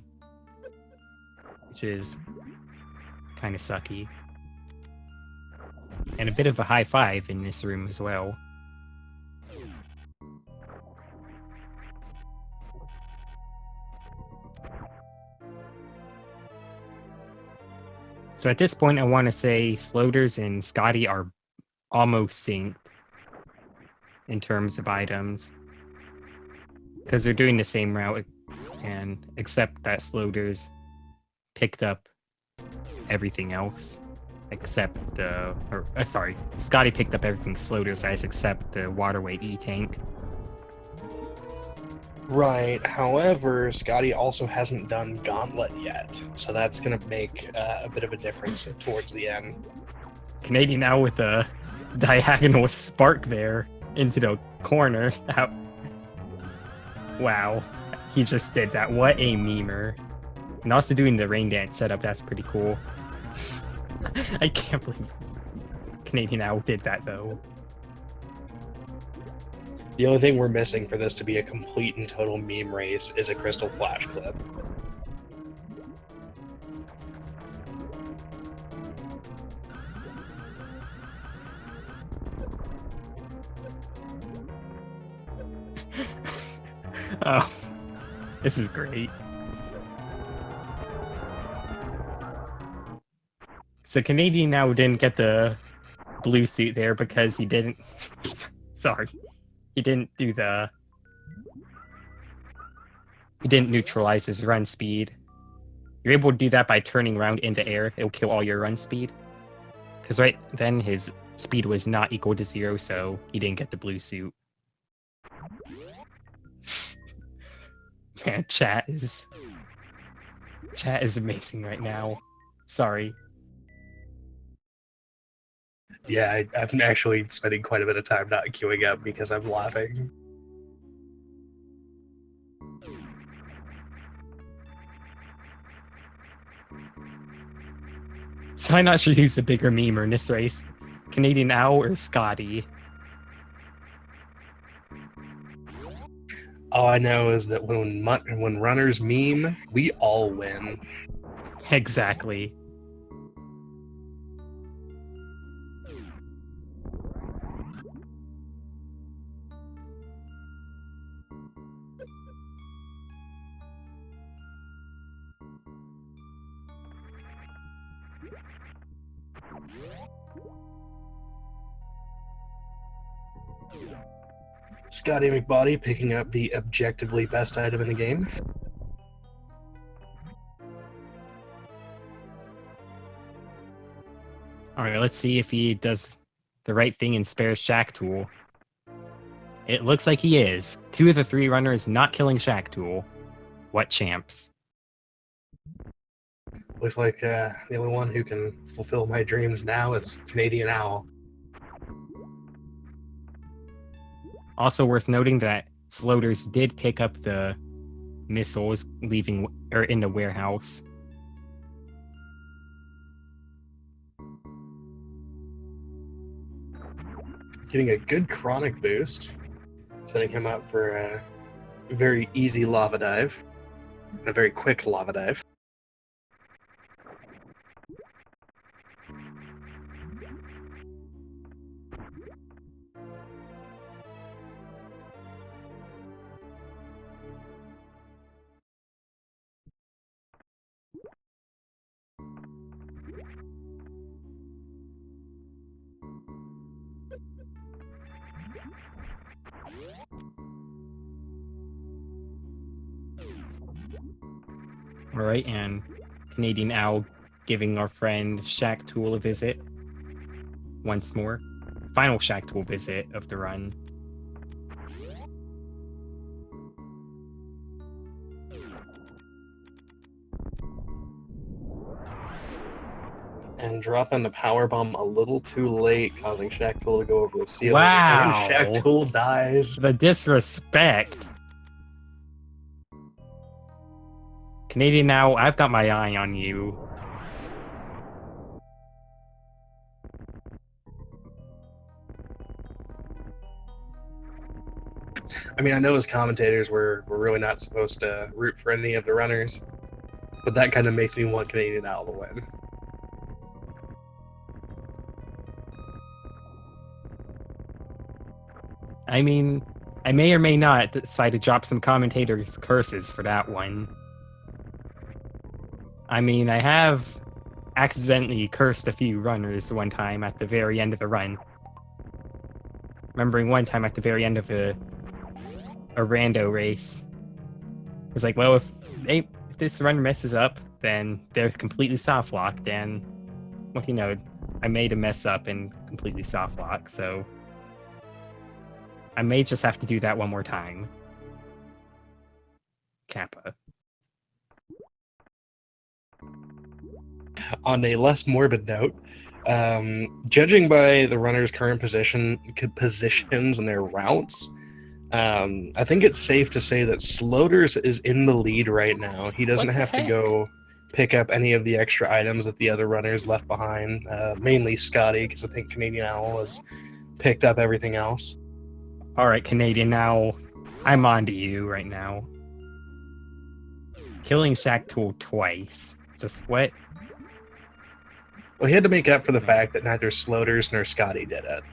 which is kind of sucky. And a bit of a high five in this room as well. So at this point, I want to say Slaughter's and Scotty are almost synced in terms of items. Because they're doing the same route, and except that Slaughter's picked up everything else. Except, sorry, Scotty picked up everything Slaughter's has except the waterway E-tank. Right. However, Scotty also hasn't done Gauntlet yet, so that's going to make a bit of a difference towards the end. Canadian now with a diagonal spark there into the corner. Wow, he just did that. What a memer. And also doing the rain dance setup, that's pretty cool. I can't believe Canadian Owl did that, though. The only thing we're missing for this to be a complete and total meme race is a Crystal Flash clip. Oh, this is great. So Canadian now didn't get the blue suit there because he didn't. Sorry, he didn't do the. He didn't neutralize his run speed. You're able to do that by turning around into air. It'll kill all your run speed. Because right then his speed was not equal to 0, so he didn't get the blue suit. Man, chat is amazing right now. Sorry. Yeah, I'm actually spending quite a bit of time not queuing up because I'm laughing. So I'm not sure who's the bigger memer in this race. Canadian Owl or Scotty? All I know is that when runners meme, we all win. Exactly. Scotty McBody picking up the objectively best item in the game. Alright, let's see if he does the right thing and spares Shack Tool. It looks like he is. 2 of the 3 runners not killing Shack Tool. What champs? Looks like the only one who can fulfill my dreams now is Canadian Owl. Also worth noting that Floaters did pick up the missiles leaving or in the warehouse. Getting a good chronic boost, setting him up for a very easy lava dive, a very quick lava dive. Alright, and Canadian Owl giving our friend Shack Tool a visit. Once more. Final Shack Tool visit of the run. And dropping the power bomb a little too late, causing Shack Tool to go over the ceiling. Wow! And Shack Tool dies. The disrespect! Canadian Owl, I've got my eye on you. I mean, I know as commentators we're really not supposed to root for any of the runners, but that kind of makes me want Canadian Owl to win. I mean, I may or may not decide to drop some commentators' curses for that one. I mean, I have accidentally cursed a few runners one time at the very end of the run. Remembering one time at the very end of a rando race. It's like, well, if this runner messes up, then they're completely soft locked, and what do you know? I made a mess up and completely soft lock, so I may just have to do that one more time. Kappa. On a less morbid note, judging by the runners' current positions and their routes, I think it's safe to say that Sloters is in the lead right now. He doesn't have to go pick up any of the extra items that the other runners left behind, mainly Scotty, because I think Canadian Owl has picked up everything else. All right, Canadian, now I'm on to you right now. Killing Shack Tool twice. Just what? Well, he had to make up for the fact that neither Sloters nor Scotty did it.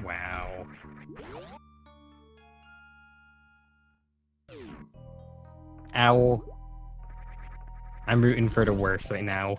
Wow. Owl. I'm rooting for the worst right now.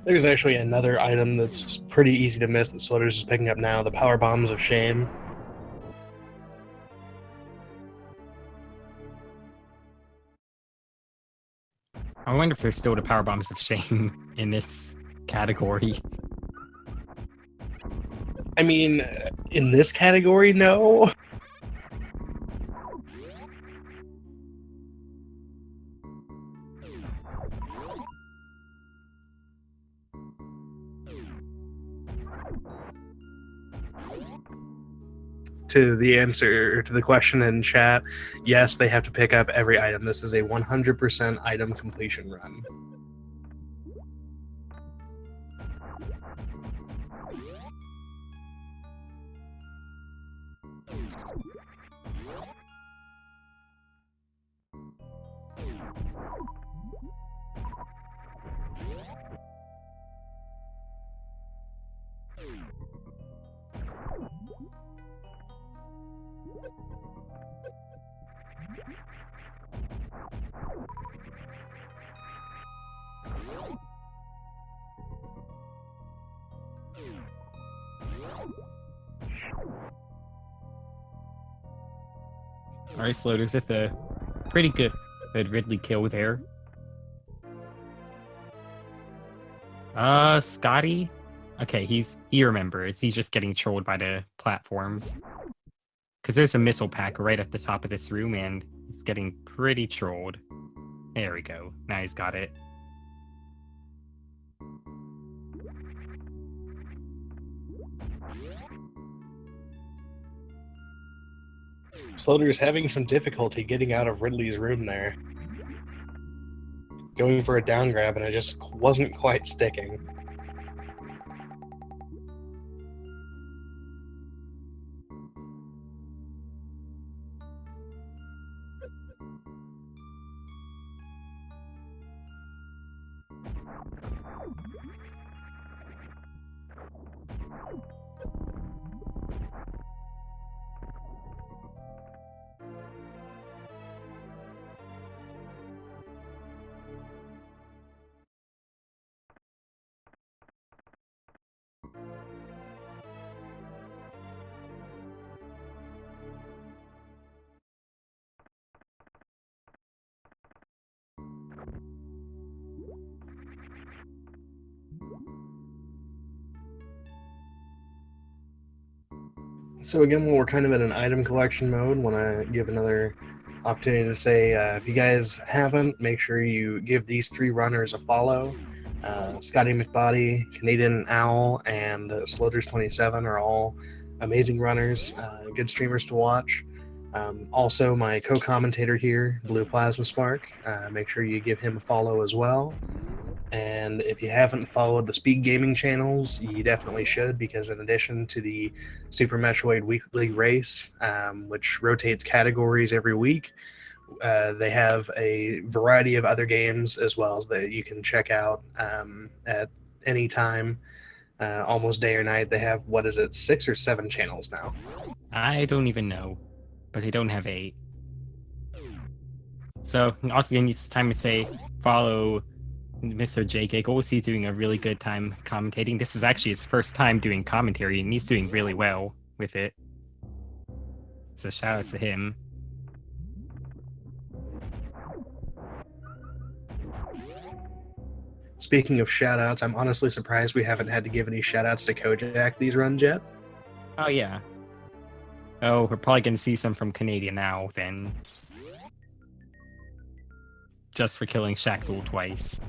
There's actually another item that's pretty easy to miss that Slutters is picking up now, the Power Bombs of Shame. I wonder if there's still the power bombs of shame in this category. I mean, in this category, no. To the answer to the question in chat, yes, they have to pick up every item. This is a 100% item completion run. Alright, Sloters with a pretty good Ridley kill there. Scotty? Okay, he remembers. He's just getting trolled by the platforms. Because there's a missile pack right at the top of this room, and he's getting pretty trolled. There we go. Now he's got it. Slaughter is having some difficulty getting out of Ridley's room there. Going for a down grab, and it just wasn't quite sticking. So again, when we're kind of in an item collection mode, want to give another opportunity to say, if you guys haven't, make sure you give these three runners a follow. Scotty McBody, Canadian Owl, and Sloders27 are all amazing runners, good streamers to watch. Also, my co-commentator here, Blue Plasma Spark, make sure you give him a follow as well. And if you haven't followed the Speed Gaming channels, you definitely should, because in addition to the Super Metroid Weekly Race, which rotates categories every week, they have a variety of other games as well that you can check out at any time, almost day or night. They have, 6 or 7 channels now? I don't even know, but they don't have 8. So, also, again, it's time to say follow Mr. J. Giggles. He's doing a really good time commentating. This is actually his first time doing commentary, and he's doing really well with it. So, shout out to him. Speaking of shout-outs, I'm honestly surprised we haven't had to give any shout-outs to Kojak these runs yet. Oh, yeah. Oh, we're probably going to see some from Canadian now, then. just for killing Shackle twice.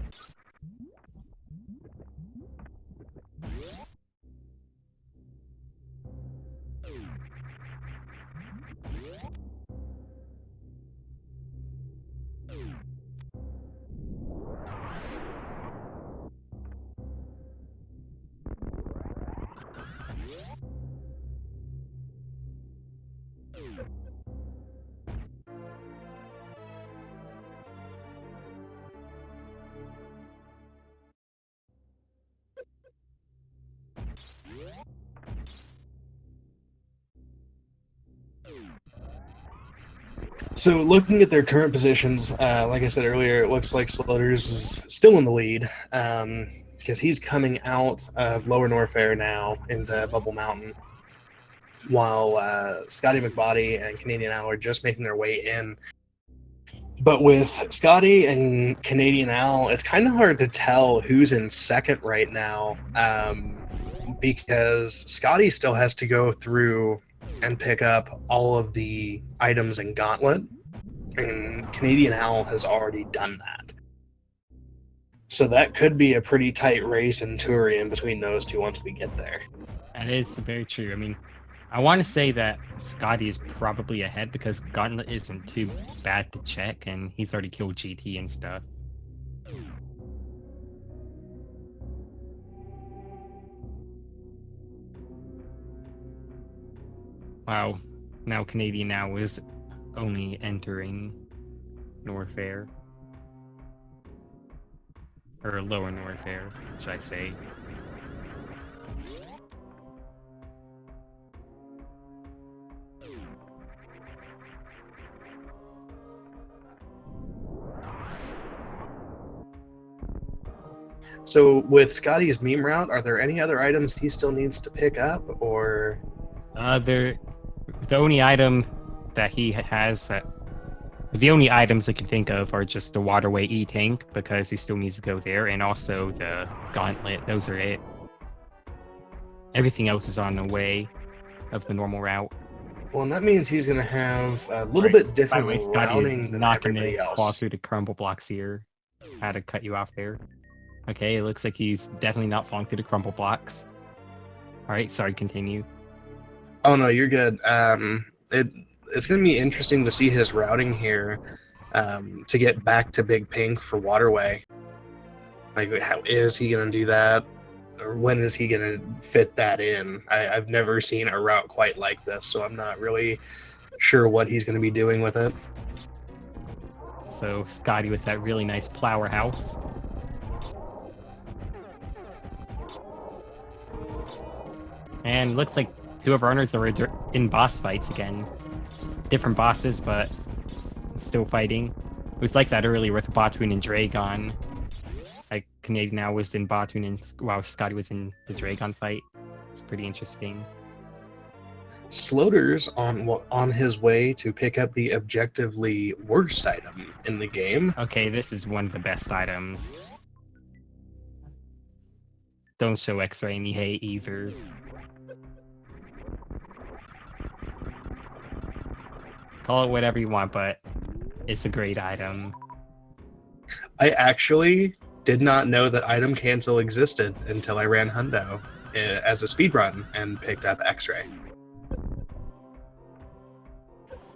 So looking at their current positions, like I said earlier, it looks like Slutters is still in the lead because he's coming out of Lower Norfair now into Bubble Mountain, while Scotty McBody and Canadian Owl are just making their way in. But with Scotty and Canadian Owl, it's kind of hard to tell who's in second right now because Scotty still has to go through and pick up all of the items in Gauntlet, and Canadian Owl has already done that. So that could be a pretty tight race in Turian between those two once we get there. That is very true. I mean, I want to say that Scotty is probably ahead because Gauntlet isn't too bad to check, and he's already killed GT and stuff. Wow, now Canadian now is only entering Norfair. Or Lower Norfair, should I say. So with Scotty's meme route, are there any other items he still needs to pick up, or? The only item that he has, the only items I can think of are just the Waterway E-Tank, because he still needs to go there, and also the Gauntlet. Those are it. Everything else is on the way of the normal route. Well, and that means he's going to have a little bit different By the way, Scotty routing is than not going everybody to fall else. through the crumble blocks here. I had to cut you off there. Okay, it looks like he's definitely not falling through the crumble blocks. Alright, sorry, continue. Oh no, you're good. It's going to be interesting to see his routing here to get back to Big Pink for Waterway. Like, how is he going to do that? Or when is he going to fit that in? I've never seen a route quite like this, so I'm not really sure what he's going to be doing with it. So, Scotty with that really nice plower house. And looks like two of our runners are in boss fights again. Different bosses, but still fighting. It was like that earlier with Batoon and Dragon. Like, Canadian now was in Batoon and while Scotty was in the Dragon fight. It's pretty interesting. Sloters on his way to pick up the objectively worst item in the game. Okay, this is one of the best items. Don't show X-Ray any hate either. Call it whatever you want, but it's a great item. I actually did not know that item cancel existed until I ran Hundo as a speedrun and picked up X-Ray.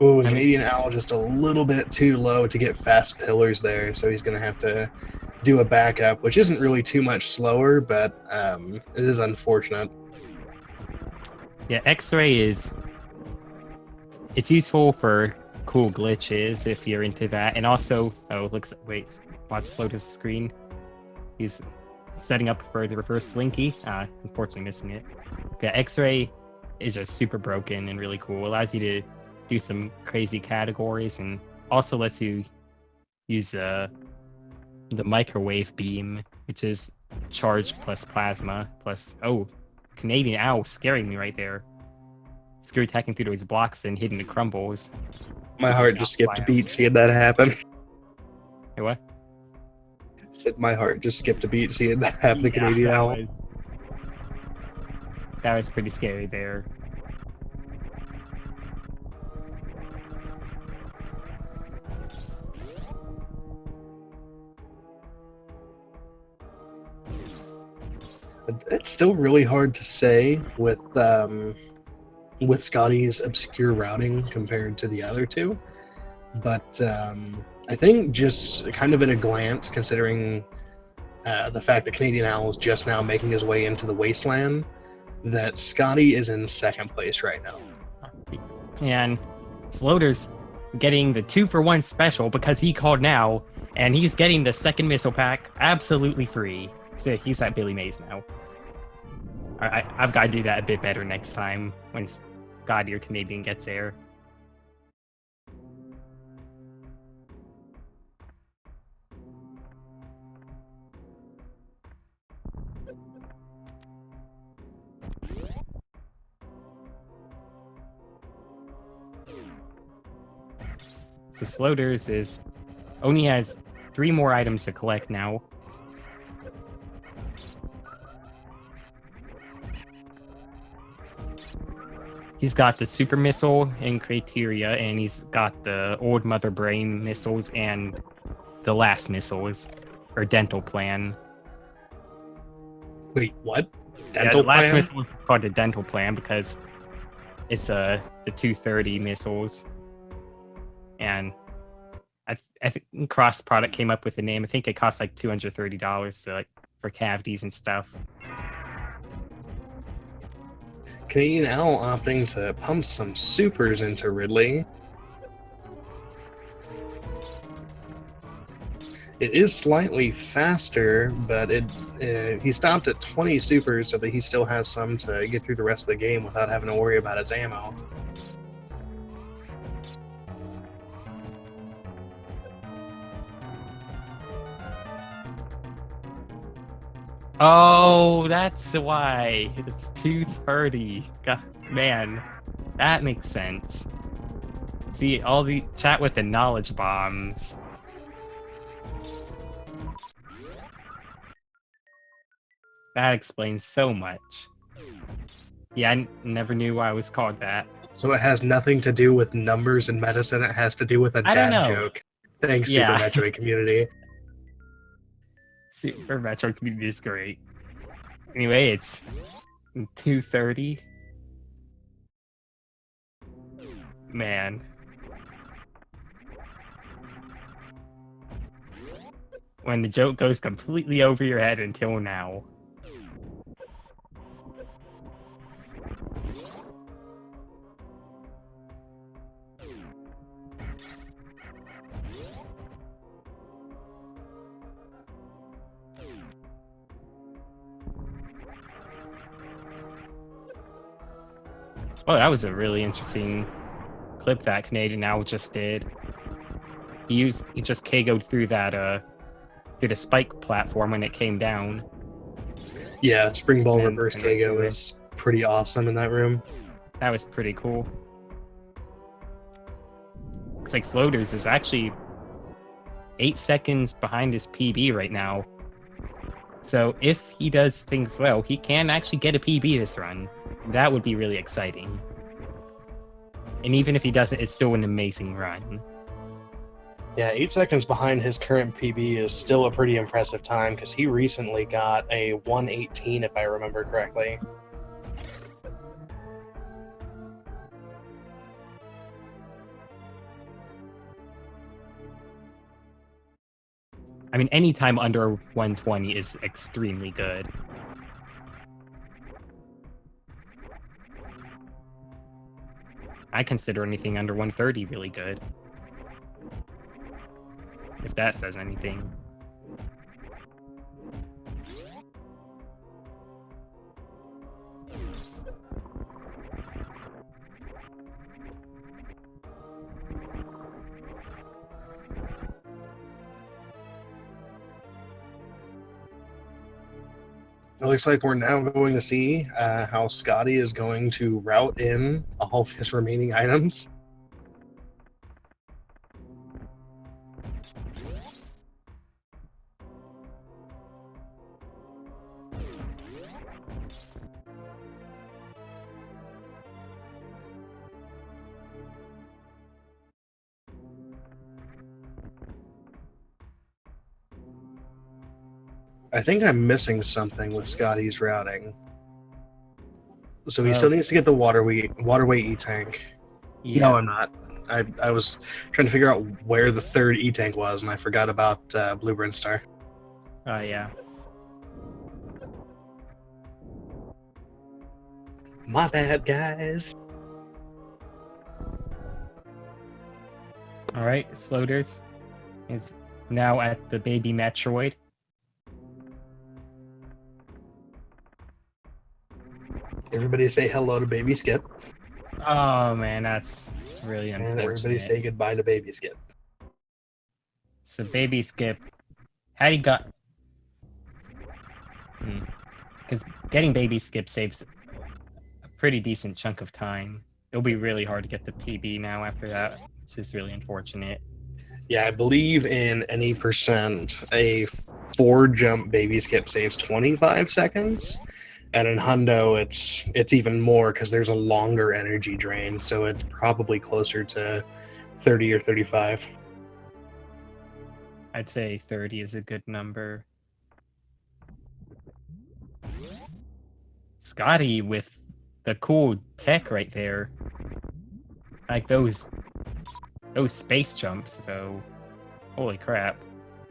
Ooh, Canadian Owl just a little bit too low to get fast pillars there, so he's going to have to do a backup, which isn't really too much slower, but it is unfortunate. Yeah, X-Ray is... It's useful for cool glitches if you're into that, and also... Oh, looks... Wait, watch slow to the screen. He's setting up for the reverse slinky. Unfortunately missing it. Yeah, X-Ray is just super broken and really cool. Allows you to do some crazy categories, and also lets you use the microwave beam, which is charge plus plasma plus... Oh, Canadian Owl scaring me right there. Screw attacking through those blocks and hitting the crumbles. My heart just skipped a beat seeing that happen. Hey, what? I said my heart just skipped a beat seeing that happen to Canadian Owl. That was pretty scary there. It's still really hard to say with Scotty's obscure routing compared to the other two, but I think just kind of at a glance, considering the fact that Canadian Owl is just now making his way into the wasteland, that Scotty is in second place right now. And Slaughter's getting the 2-for-1 special because he called now, and he's getting the second missile pack absolutely free. So he's at Billy Mays now. I've got to do that a bit better next time when God your Canadian gets there. So Slaughter's is only has 3 more items to collect now. He's got the super missile in Criteria, and he's got the old Mother Brain missiles and the last missiles, or dental plan. Wait, what? Yeah, Dental the last plan? missile is called the dental plan because it's the 230 missiles. And I think Cross Product came up with the name. I think it costs like $230 to, like, for cavities and stuff. Canadian Owl opting to pump some supers into Ridley. It is slightly faster, but he stopped at 20 supers so that he still has some to get through the rest of the game without having to worry about his ammo. Oh, that's why. It's 230. God, man, that makes sense. See, all the chat with the knowledge bombs. That explains so much. Yeah, I never knew why it was called that. So it has nothing to do with numbers and medicine. It has to do with a I don't dad know. joke. Thanks, Super Yeah. Metroid community. Super Metroid community is great. Anyway, it's 230. Man. When the joke goes completely over your head until now. Oh, that was a really interesting clip that Canadian Owl just did. He just KO'd through that through the spike platform when it came down. Yeah, Spring Ball And reverse right KO through it. is pretty awesome in that room. That was pretty cool. Looks like Slaughter's is actually 8 seconds behind his PB right now. So if he does things well, he can actually get a PB this run. That would be really exciting. And even if he doesn't, it's still an amazing run. Yeah, 8 seconds behind his current PB is still a pretty impressive time because he recently got a 118, if I remember correctly. I mean, any time under 120 is extremely good. I consider anything under 130 really good. If that says anything. It looks like we're now going to see how Scotty is going to route in all of his remaining items. I think I'm missing something with Scotty's routing. So he Oh. still needs to get the waterway E-tank. Yeah. No, I'm not. I was trying to figure out where the third E-tank was, and I forgot about Blue Brinstar. Oh, yeah. My bad, guys. All right, Sloters is now at the baby Metroid. Everybody say hello to Baby Skip. Oh man, that's really And unfortunate. everybody say goodbye to Baby Skip. So baby Skip, had he got, because getting baby Skip saves a pretty decent chunk of time. It'll be really hard to get the PB now after that, which is really unfortunate. Yeah, I believe in any percent, a 4-jump Baby Skip saves 25 seconds. And in Hundo, it's even more because there's a longer energy drain, so it's probably closer to 30 or 35. I'd say 30 is a good number. Scotty with the cool tech right there. Like those space jumps though. Holy crap.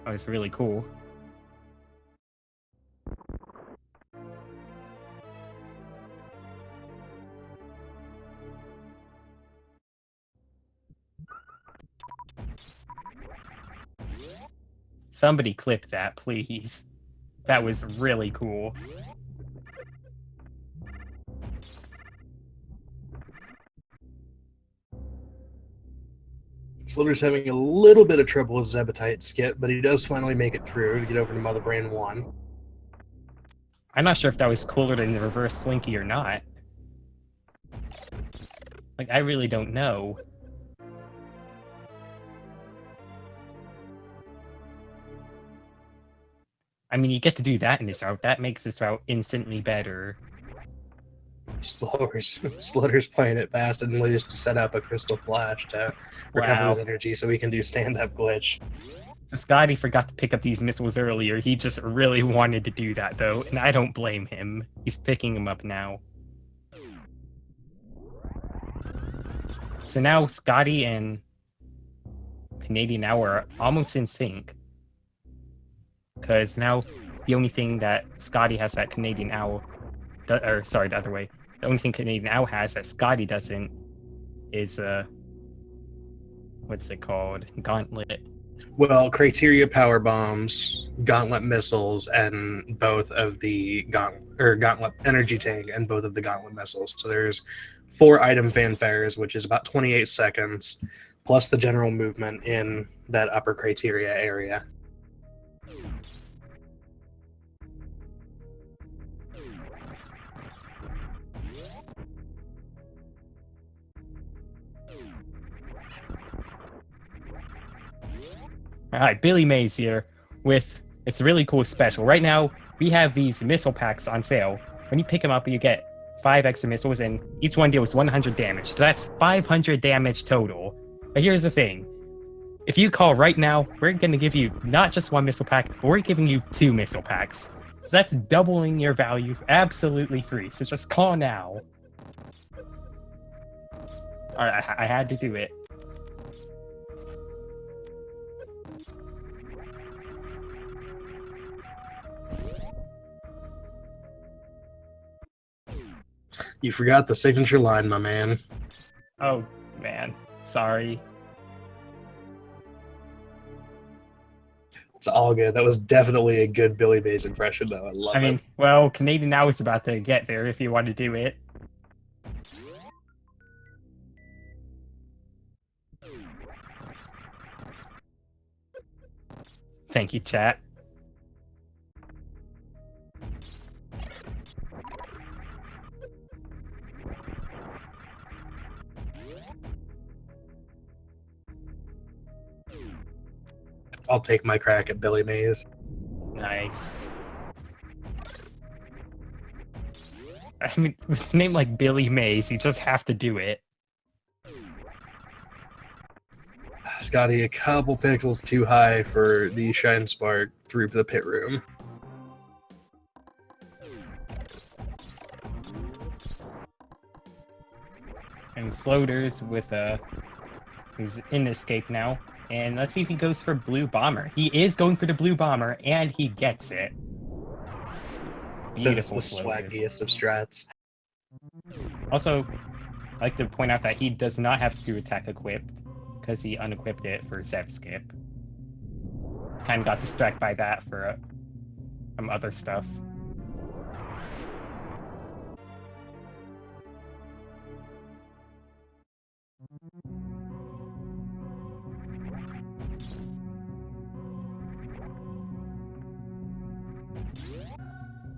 That was really cool. Somebody clip that, please. That was really cool. Slitter's having a little bit of trouble with Zebetite Skip, but he does finally make it through to get over to Mother Brain 1. I'm not sure if that was cooler than the reverse Slinky or not. Like, I really don't know. I mean, you get to do that in this route. That makes this route instantly better. Slitter's playing it fast and used to set up a Crystal Flash to recover his energy so he can do stand-up glitch. So Scotty forgot to pick up these missiles earlier. He just really wanted to do that, though, and I don't blame him. He's picking them up now. So now Scotty and Canadian Owl are almost in sync. Because now the only thing that Scotty has that Canadian Owl... Or, sorry, the other way. The only thing Canadian Owl has that Scotty doesn't is, what's it called? Gauntlet. Well, Criteria Power Bombs, Gauntlet Missiles, and both of the Gauntlet Energy Tank and both of the Gauntlet Missiles. So there's 4 item fanfares, which is about 28 seconds, plus the general movement in that upper Criteria area. Alright, Billy Mays here with it's a really cool special. Right now, we have these missile packs on sale. When you pick them up, you get 5 extra missiles, and each one deals 100 damage. So that's 500 damage total. But here's the thing. If you call right now, we're going to give you not just 1 missile pack, but we're giving you 2 missile packs. So that's doubling your value absolutely free. So just call now. Alright, I had to do it. You forgot the signature line, my man. Oh, man. Sorry. It's all good. That was definitely a good Billy Mays impression, though. I love it. I mean, well, Canadian Now is about to get there if you want to do it. Thank you, chat. I'll take my crack at Billy Mays. Nice. I mean, with a name like Billy Mays, you just have to do it. Scotty, a couple pixels too high for the Shine Spark through the pit room. And Sloders with he's in escape now. And let's see if he goes for blue bomber. He is going for the blue bomber, and he gets it. That's the Beautiful Sloders. swaggiest of strats. Also, I like to point out that he does not have screw attack equipped because he unequipped it for Zeb Skip. Kind of got distracted by that for some other stuff.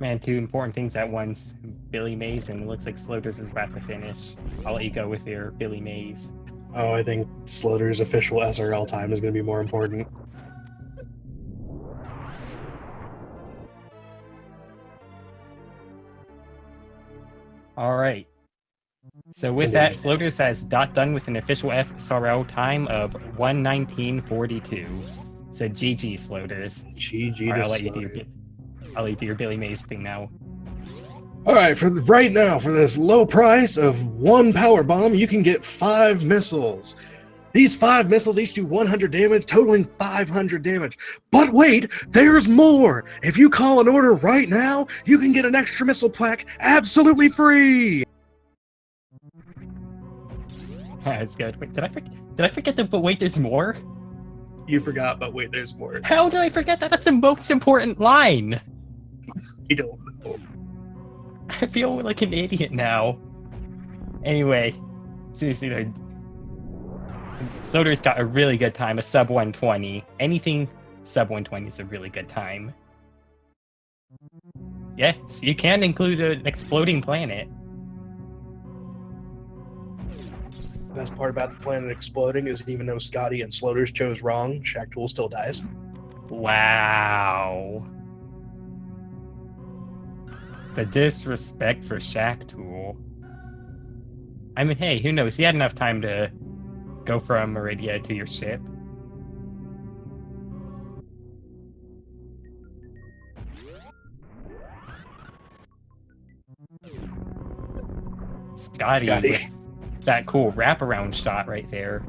Man, two important things at once. Billy Mays, and it looks like Sloders is about to finish. I'll let you go with your Billy Mays. Oh, I think Slaughter's official SRL time is going to be more important. All right. So with that, Sloders has done with an official SRL time of 1:19:42. So GG, Sloders. GG All right, to I'll let you do your Billy Mays thing now. All right, for right now, for this low price of 1 power bomb, you can get 5 missiles. These 5 missiles each do 100 damage, totaling 500 damage. But wait, there's more! If you call an order right now, you can get an extra missile plaque absolutely free! That's good. Wait, did I forget that? But wait, there's more. You forgot, but wait, there's more. How did I forget that? That's the most important line. You don't know. I feel like an idiot now. Anyway, seriously, Soder's got a really good time, a sub 120. Anything sub 120 is a really good time. Yes, you can include an exploding planet. The best part about the planet exploding is even though Scotty and Sloders chose wrong, Shacktool still dies. Wow. The disrespect for Shacktool. I mean, hey, who knows? He had enough time to go from Meridia to your ship. Scotty with that cool wraparound shot right there.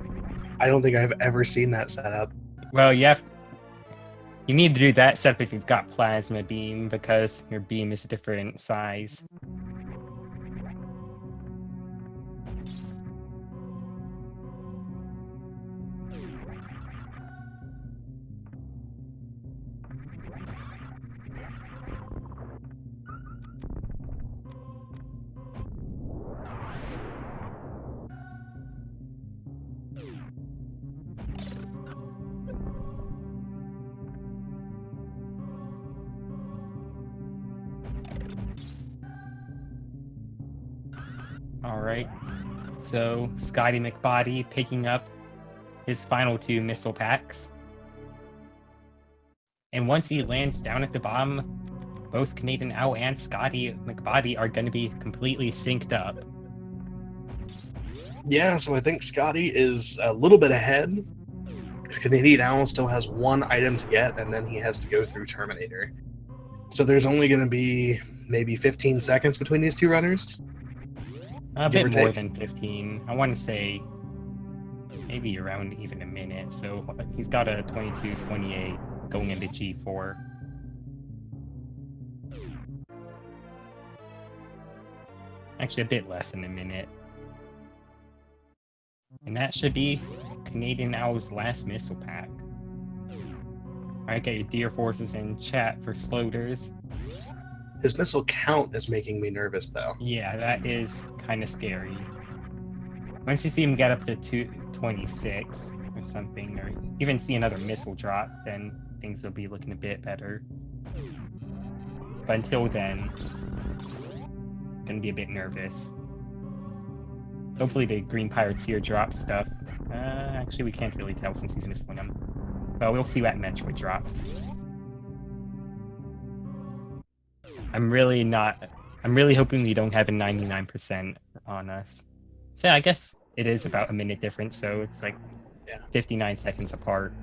I don't think I've ever seen that setup. Well, you need to do that setup if you've got plasma beam, because your beam is a different size. Alright, so Scotty McBody picking up his final 2 missile packs. And once he lands down at the bottom, both Canadian Owl and Scotty McBody are going to be completely synced up. Yeah, so I think Scotty is a little bit ahead. Canadian Owl still has 1 item to get, and then he has to go through Terminator. So there's only going to be maybe 15 seconds between these 2 runners. A bit more than 15. I want to say maybe around even a minute. So he's got a 22-28 going into G4. Actually, a bit less than a minute. And that should be Canadian Owl's last missile pack. Alright, get your dear forces in chat for Sloders. His missile count is making me nervous, though. Yeah, that is kind of scary. Once you see him get up to 226 or something, or even see another missile drop, then things will be looking a bit better. But until then, gonna be a bit nervous. Hopefully the Green Pirates here drop stuff. Actually, we can't really tell since he's missing them. But we'll see what Metroid drops. I'm really hoping we don't have a 99% on us. So I guess it is about a minute difference, so it's like 59 seconds apart.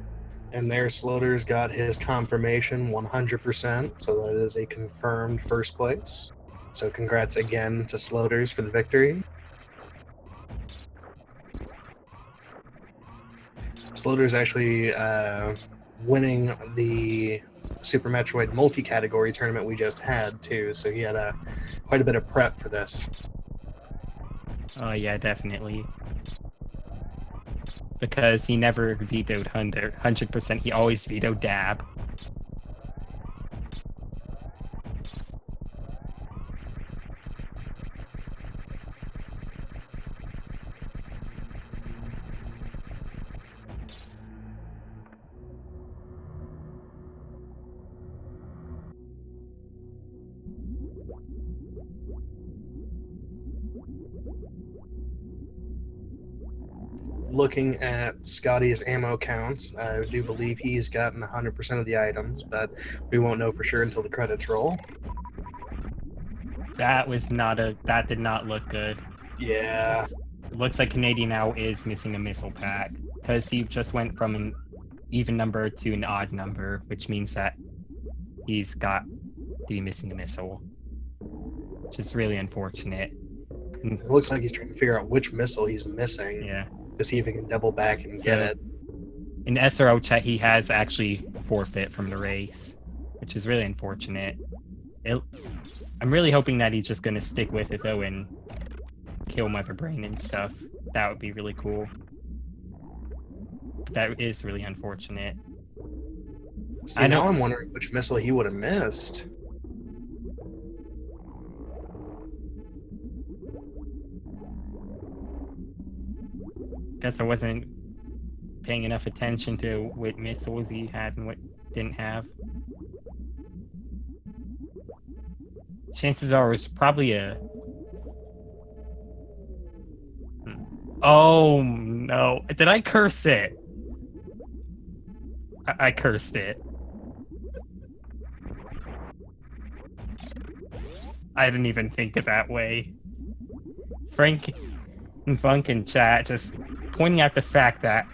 And there, Slaughter's got his confirmation 100%, so that is a confirmed first place. So congrats again to Slaughter's for the victory. Slaughter's actually winning the Super Metroid multi-category tournament we just had too, so he had quite a bit of prep for this. Oh yeah, definitely. Because he never vetoed 100%. He always vetoed dab. Looking at Scotty's ammo counts, I do believe he's gotten 100% of the items, but we won't know for sure until the credits roll. That did not look good. Yeah. It looks like Canadian now is missing a missile pack because he just went from an even number to an odd number, which means that he's got to be missing a missile, which is really unfortunate. And, It looks like he's trying to figure out which missile he's missing yeah. to see if he can double back and get So it. in SRO chat, he has actually forfeit from the race, which is really unfortunate. I'm really hoping that he's just going to stick with it though and kill Mother Brain and stuff. That would be really cool. But that is really unfortunate. See, now I'm wondering which missile he would have missed. Guess I wasn't paying enough attention to what missiles he had and what didn't have. Chances are it's probably a. Oh no! Did I curse it? I cursed it. I didn't even think of that way. Frank and Funk in chat just pointing out the fact that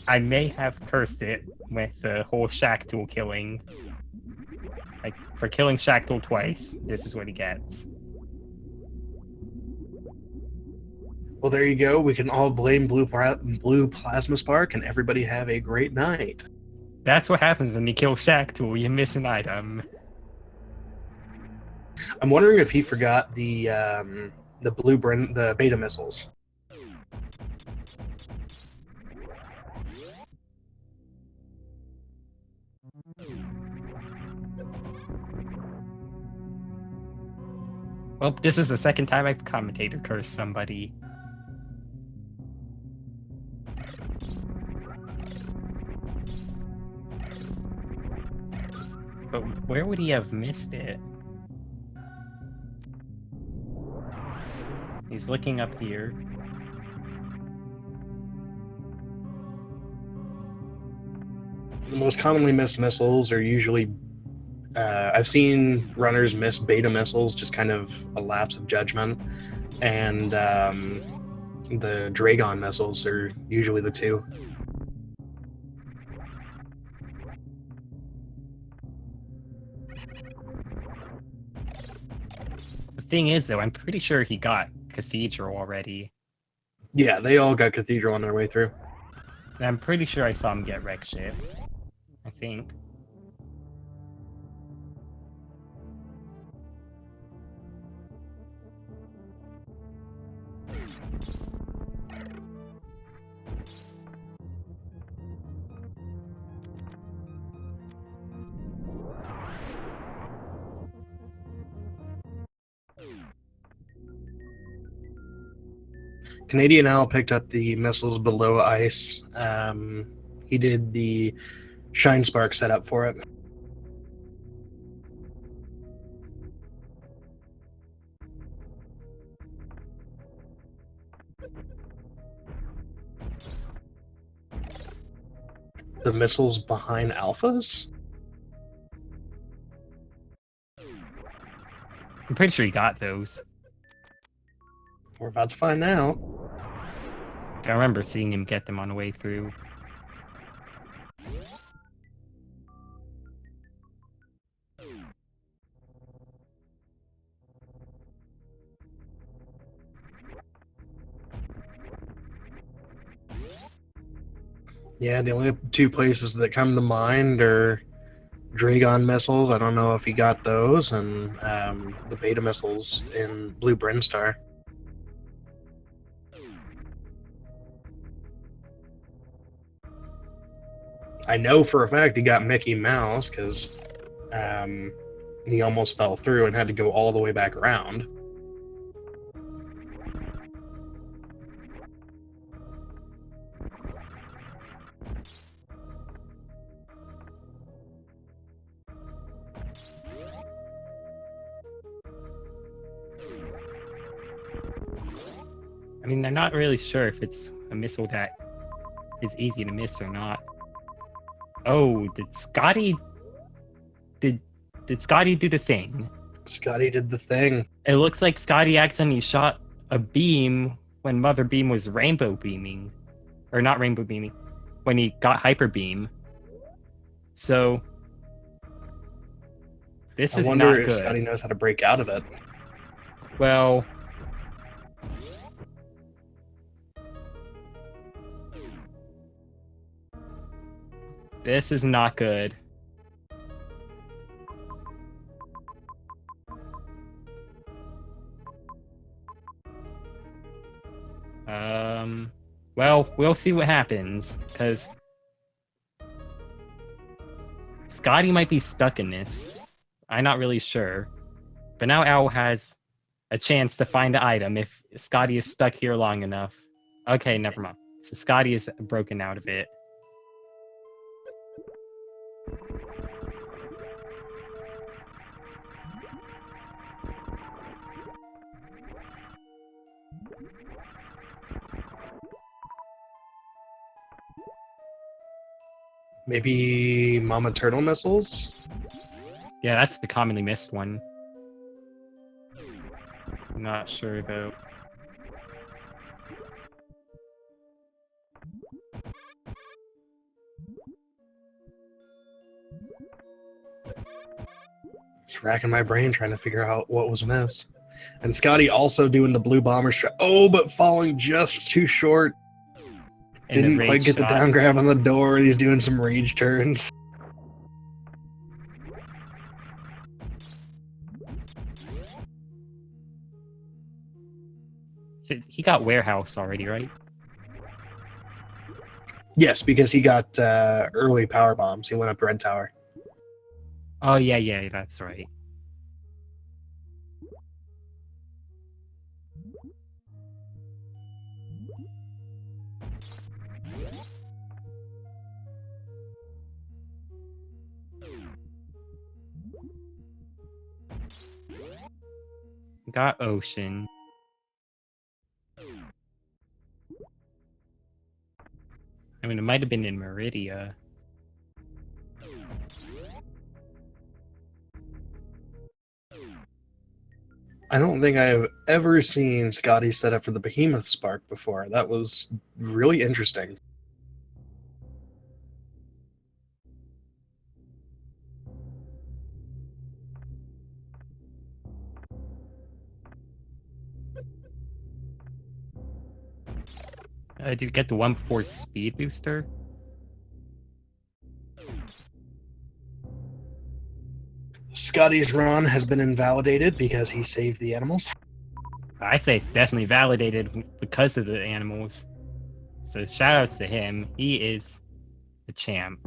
I may have cursed it with the whole Shack Tool killing. Like, for killing Shack Tool twice, this is what he gets. Well, there you go. We can all blame Blue Plasma Spark, and everybody have a great night. That's what happens when you kill Shack Tool. You miss an item. I'm wondering if he forgot the the beta missiles. Well, this is the second time I've commentator cursed somebody. But where would he have missed it? He's looking up here. The most commonly missed missiles are usually I've seen runners miss beta missiles, just kind of a lapse of judgment, and the Dragon missiles are usually the two. The thing is, though, I'm pretty sure he got Cathedral already. Yeah, they all got Cathedral on their way through. And I'm pretty sure I saw him get Wreck Ship. I think. Canadian Owl picked up the missiles below ice. He did the Shine Spark setup for it. The missiles behind Alphas? I'm pretty sure he got those. We're about to find out. I remember seeing him get them on the way through. Yeah, the only two places that come to mind are Dragon missiles. I don't know if he got those, and the beta missiles in Blue Brinstar. I know for a fact he got Mickey Mouse because um, he almost fell through and had to go all the way back around. I mean, I'm not really sure if it's a missile that is easy to miss or not. Oh, did did Scotty do the thing? Scotty did the thing. It looks like Scotty accidentally shot a beam when Mother Beam was rainbow beaming. Or not rainbow beaming. When he got hyper beam. So this I is wonder not if good. Scotty knows how to break out of it. Well, this is not good. Well, we'll see what happens, because Scotty might be stuck in this. I'm not really sure. But now Owl has a chance to find the item if Scotty is stuck here long enough. Okay, never mind. So Scotty is broken out of it. Maybe Mama Turtle missiles? Yeah, that's the commonly missed one. I'm not sure though. Just racking my brain trying to figure out what was missed. And Scotty also doing the blue bomber strike. Oh, but falling just too short. And the Didn't quite rage get the shot. down grab on the door. He's doing some rage turns. He got warehouse already, right? Yes, because he got early power bombs. He went up Red Tower. Oh yeah, that's right. Got ocean. I mean, it might have been in Meridia. I don't think I've ever seen Scotty set up for the Behemoth Spark before. That was really interesting. Did you get the one before speed booster? Scotty's run has been invalidated because he saved the animals. I say it's definitely validated because of the animals. So shoutouts to him. He is the champ.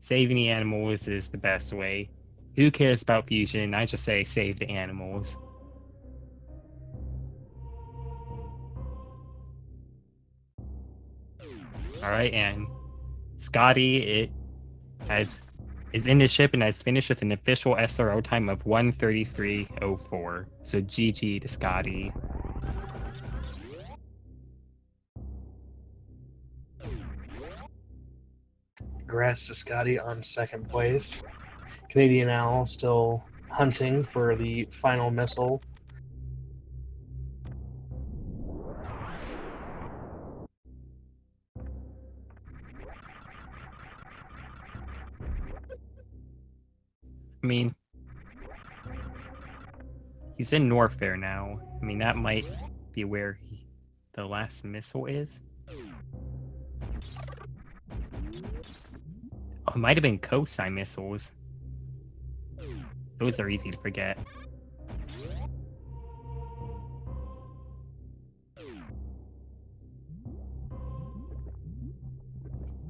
Saving the animals is the best way. Who cares about fusion? I just say save the animals. Alright, and Scotty is in the ship and has finished with an official SRO time of 1:33:04. So GG to Scotty. Congrats to Scotty on second place. Canadian Owl still hunting for the final missile. I mean, he's in Norfair now. I mean, that might be where the last missile is. Oh, it might have been cosine missiles. Those are easy to forget.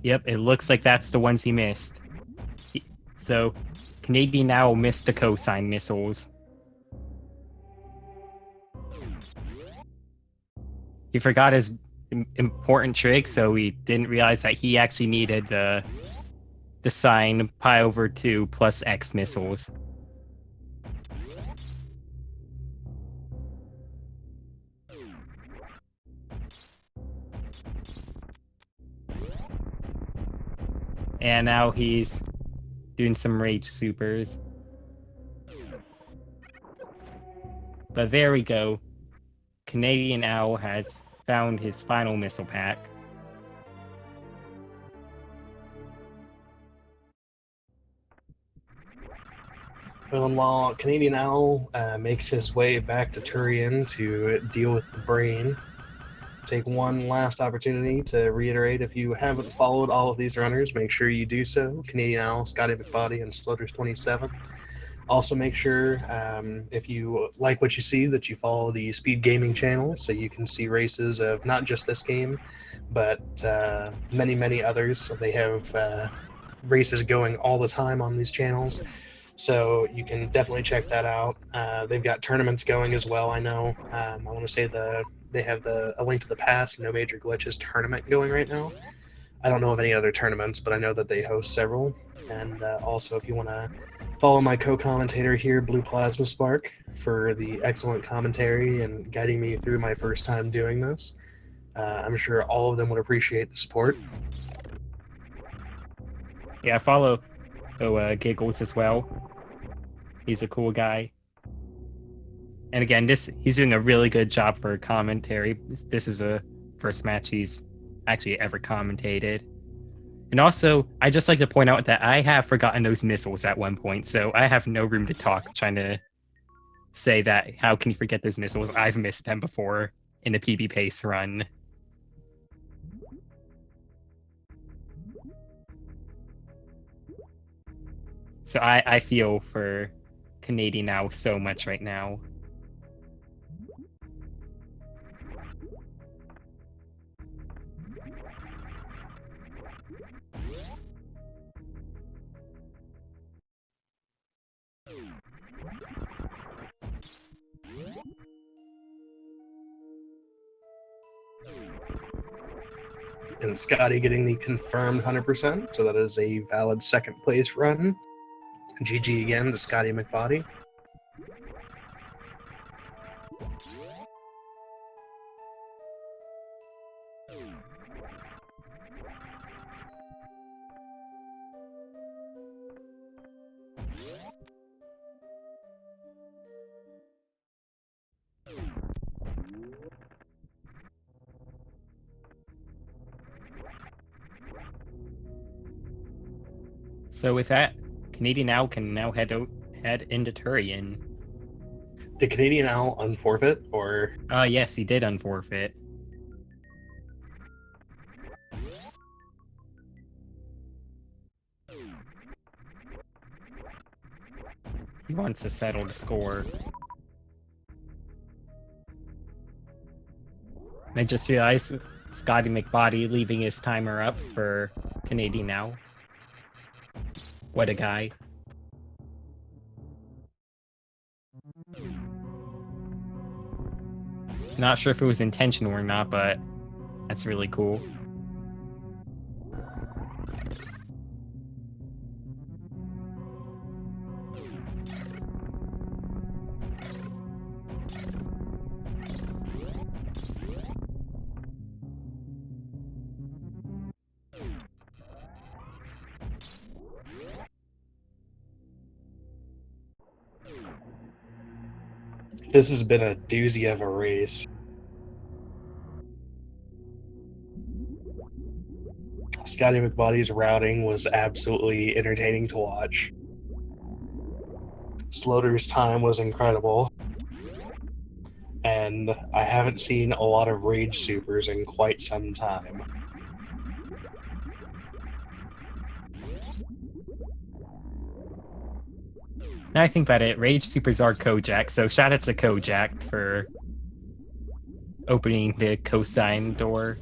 Yep, it looks like that's the ones he missed. So, Canadian Owl missed the cosine missiles. He forgot his important trick, so he didn't realize that he actually needed the sign pi over 2 plus x missiles. And now he's doing some rage supers. But there we go. Canadian Owl has found his final missile pack. Well, and while Canadian Owl makes his way back to Turian to deal with the brain, take one last opportunity to reiterate, if you haven't followed all of these runners, make sure you do so. Canadian Owl, Scotty McBody, and Slutters27. Also, make sure if you like what you see that you follow the Speed Gaming channel so you can see races of not just this game, but many, many others. They have races going all the time on these channels. So you can definitely check that out. They've got tournaments going as well. I know. I want to say they have a Link to the Past, No Major Glitches tournament going right now. I don't know of any other tournaments, but I know that they host several. And also, if you want to follow my co-commentator here, Blue Plasma Spark, for the excellent commentary and guiding me through my first time doing this, I'm sure all of them would appreciate the support. Yeah, I follow Giggles as well. He's a cool guy. And again, he's doing a really good job for commentary. This is a first match he's actually ever commentated. And also, I just like to point out that I have forgotten those missiles at one point, so I have no room to talk trying to say that how can you forget those missiles? I've missed them before in the PB Pace run. So I feel for Canadian now so much right now. And Scotty getting the confirmed 100%, so that is a valid second place run. GG again to Scotty McBody. So with that, Canadian now can now head into Turian. Did Canadian Owl unforfeit, or? Yes, he did unforfeit. He wants to settle the score. I just realized Scotty McBody leaving his timer up for Canadian now. What a guy. Not sure if it was intentional or not, but that's really cool. This has been a doozy of a race. Scotty McBody's routing was absolutely entertaining to watch. Slaughter's time was incredible. and I haven't seen a lot of Rage Supers in quite some time. Now I think about it, Rage Supers are Kojak, so shout out to Kojak for opening the cosine door.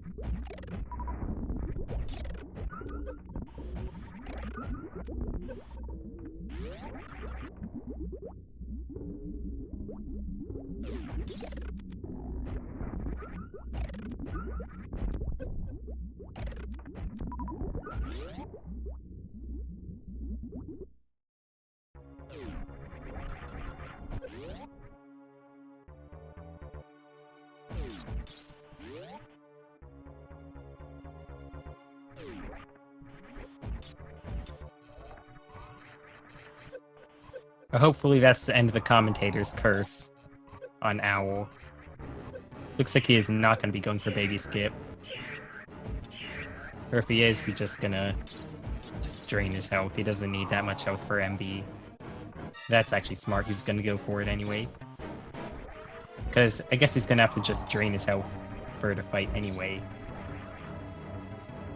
Hopefully that's the end of the commentator's curse on Owl. Looks like he is not going to be going for Baby Skip. Or if he is, he's just gonna drain his health. He doesn't need that much health for MB. That's actually smart. He's gonna go for it anyway. Because I guess he's gonna have to just drain his health for the fight anyway.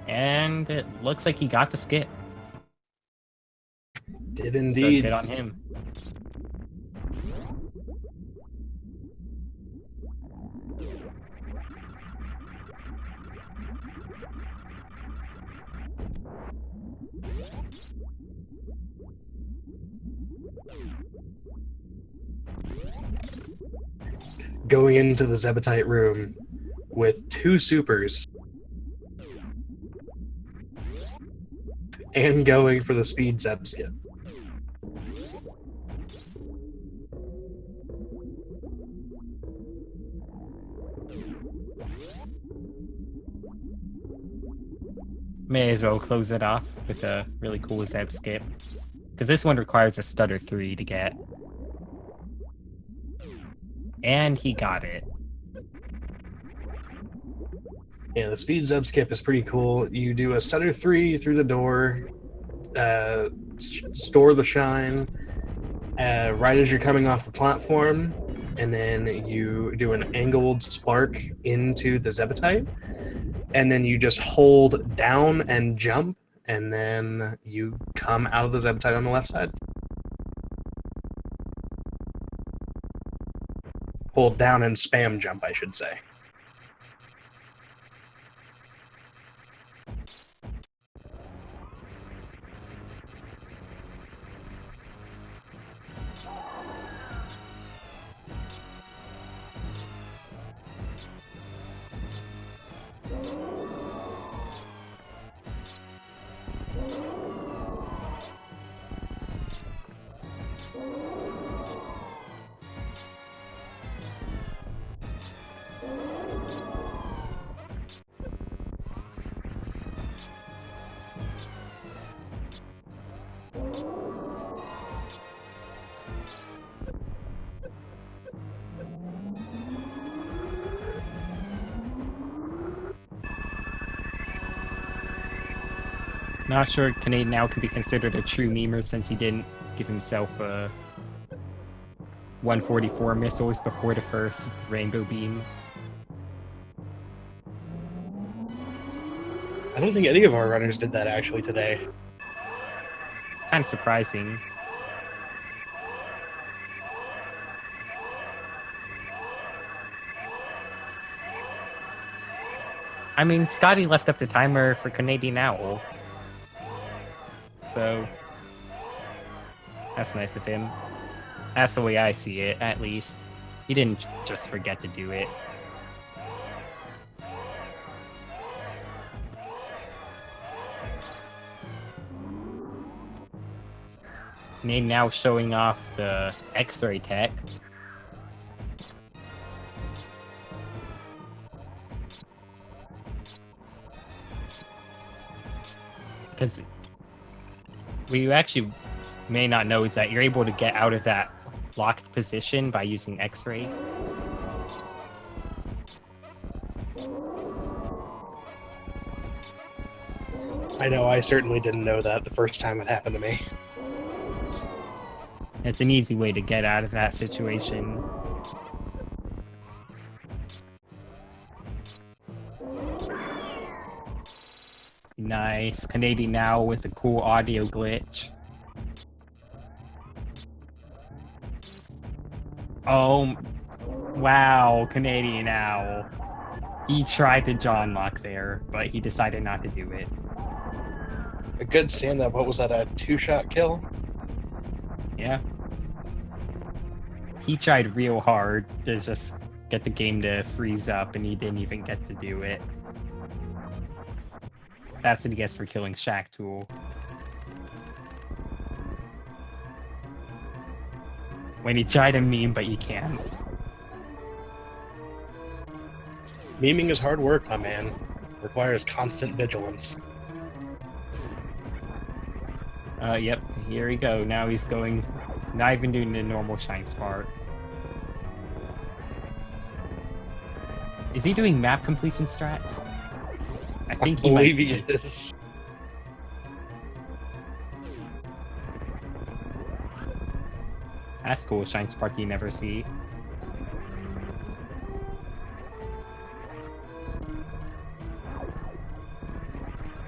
And it looks like he got the skip. Did indeed. So good on him. Going into the Zebetite room with 2 supers and going for the speed Zeb skip. May as well close it off with a really cool Zeb skip. Because this one requires a stutter 3 to get. And he got it. Yeah, the speed Zeb skip is pretty cool. You do a stutter 3 through the door, store the shine right as you're coming off the platform, and then you do an angled spark into the Zebetite, and then you just hold down and jump, and then you come out of the Zebetite on the left side. Hold down and spam jump, I should say. Not sure Canadian now can be considered a true memer since he didn't give himself 144 missiles before the first Rainbow Beam. I don't think any of our runners did that actually today. It's kind of surprising. I mean, Scotty left up the timer for Canadian Owl. So, that's nice of him. That's the way I see it, at least. He didn't just forget to do it. Nate now showing off the X-ray tech. Because what you actually may not know is that you're able to get out of that locked position by using X-ray. I know, I certainly didn't know that the first time it happened to me. It's an easy way to get out of that situation. Nice. Canadian now with a cool audio glitch. Oh, wow, Canadian Owl. He tried to John lock there, but he decided not to do it. A good stand-up. What was that, a 2-shot kill? Yeah. He tried real hard to just get the game to freeze up, and he didn't even get to do it. That's what he gets for killing Shack Tool. When you try to meme, but you can't. Memeing is hard work, my man. Requires constant vigilance. Yep, here we go. Now he's going, not even doing the normal Shine Spark. Is he doing map completion strats? I think I he might believe he be. is. That's cool, Shine Spark you never see.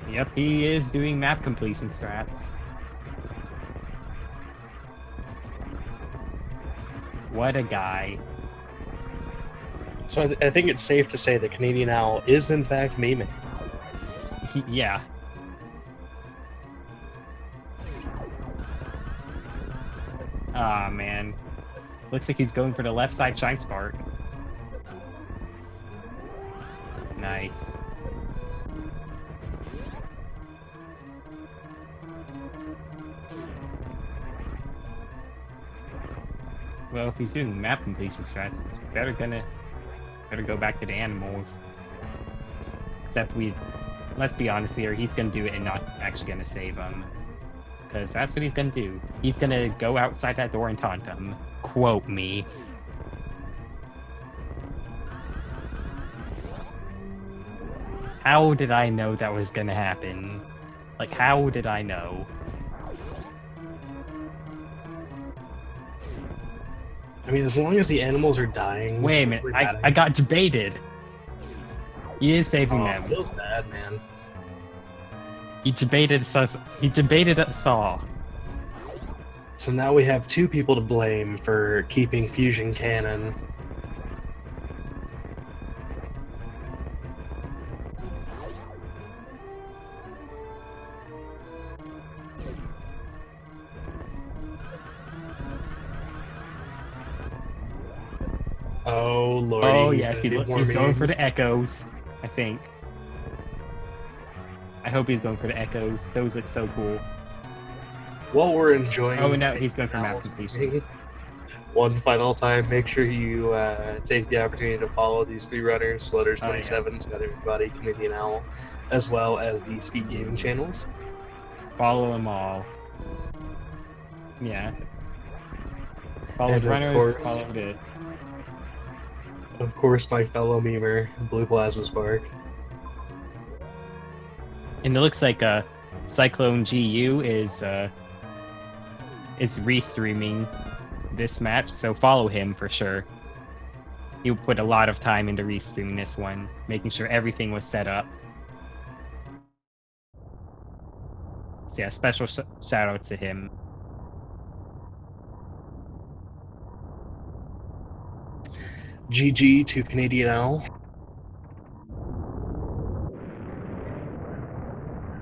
Yep, he is doing map completion strats. What a guy. So I think it's safe to say that Canadian Owl is in fact memeing. Yeah. Ah, man. Looks like he's going for the left side Shine Spark. Nice. Well, if he's doing map completion strats, it's better go back to the animals. Except let's be honest here, he's gonna do it and not actually gonna save him. Because that's what he's gonna do. He's gonna go outside that door and taunt him. Quote me. How did I know that was gonna happen? Like, how did I know? I mean, as long as the animals are dying, Wait a doesn't minute, really I matter. got debated. He is saving Oh, them. feels bad, man. He debated us all. So now we have 2 people to blame for keeping Fusion canon. Oh lordy, Oh he's yes, gonna do more he's going for memes. the echoes, I think. I hope he's going for the echoes. Those look so cool. While we're enjoying Oh, and now he's going for map Owl's completion. memeing, one final time, make sure you take the opportunity to follow these 3 runners, Oh, yeah. Slutters27, Scott Everybody, Canadian Owl, as well as the Speed Gaming channels. Follow them all. Yeah. Follow And the runners, follow the... of course, my fellow memer, Blue Plasma Spark. And it looks like Cyclone GU is restreaming this match, so follow him for sure. He put a lot of time into restreaming this one, making sure everything was set up. So yeah, special shout out to him. GG to Canadian Owl.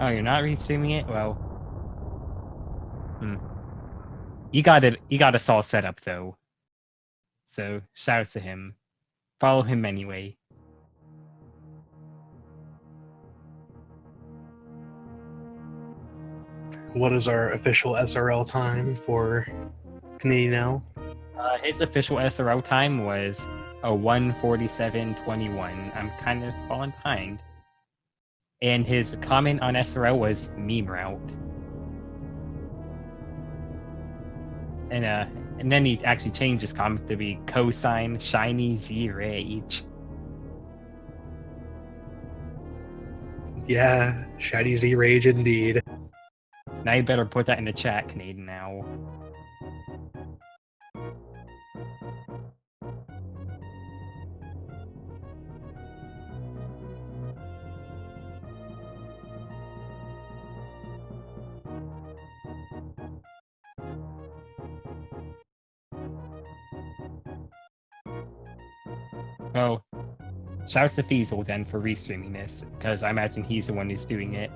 Oh, you're not restreaming it? Well, you got us all set up though. So shout out to him. Follow him anyway. What is our official SRL time for Canadian Owl? His official SRO time was a 1:47:21. I'm kind of falling behind. And his comment on SRO was meme route. And then he actually changed his comment to be cosine shiny Z rage. Yeah, Shady Z Rage indeed. Now you better put that in the chat, Canadian Owl. Oh, shouts to Fiesel then for restreaming this, because I imagine he's the one who's doing it.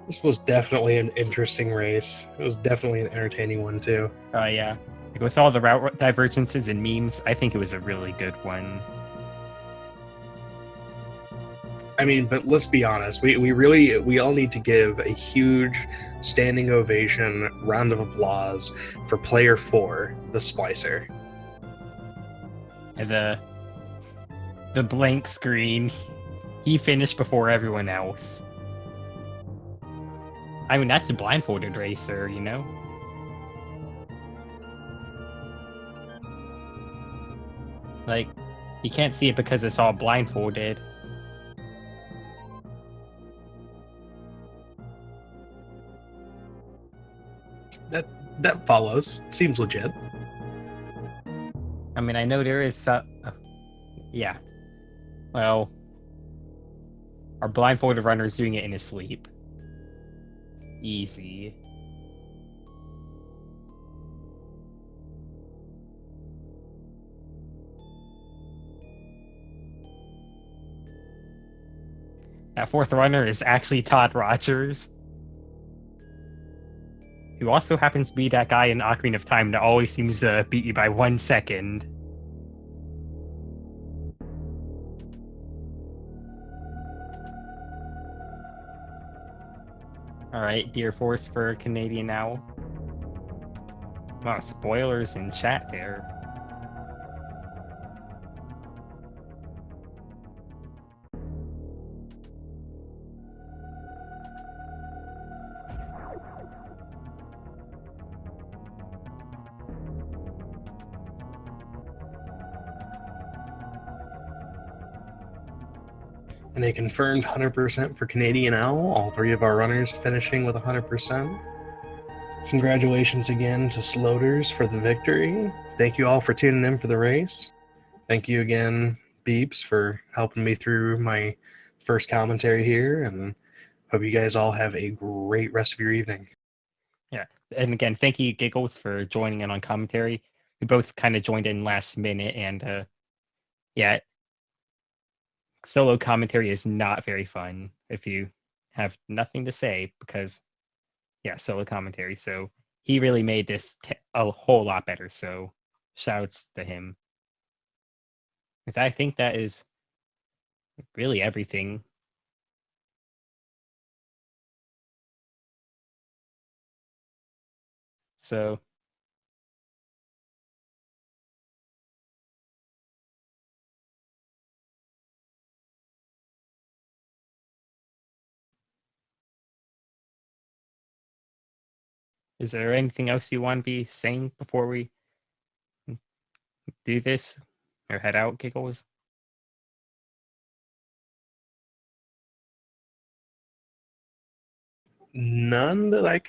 This was definitely an interesting race. It was definitely an entertaining one too. Yeah. Like, with all the route divergences and memes, I think it was a really good one. I mean, but let's be honest. We all need to give a huge standing ovation, round of applause for player 4, the Splicer. And the blank screen, he finished before everyone else. I mean, that's a blindfolded racer, you know? Like, you can't see it because it's all blindfolded. That follows. Seems legit. I mean, I know there is some. Yeah. Well, our blindfolded runner is doing it in his sleep. Easy. That fourth runner is actually Todd Rogers, who also happens to be that guy in Ocarina of Time that always seems to beat you by 1 second. Alright, Dear Force for Canadian Owl. Wow, spoilers in chat there. And a confirmed 100% for Canadian Owl. All 3 of our runners finishing with 100%. Congratulations again to Sloters for the victory. Thank you all for tuning in for the race. Thank you again, Beeps, for helping me through my first commentary here, and hope you guys all have a great rest of your evening. Yeah, and again, thank you, Giggles, for joining in on commentary. We both kind of joined in last minute, and yeah, solo commentary is not very fun if you have nothing to say because, yeah, solo commentary. So he really made this a whole lot better. So shouts to him. I think that is really everything. So is there anything else you want to be saying before we do this or head out, Giggles? None that I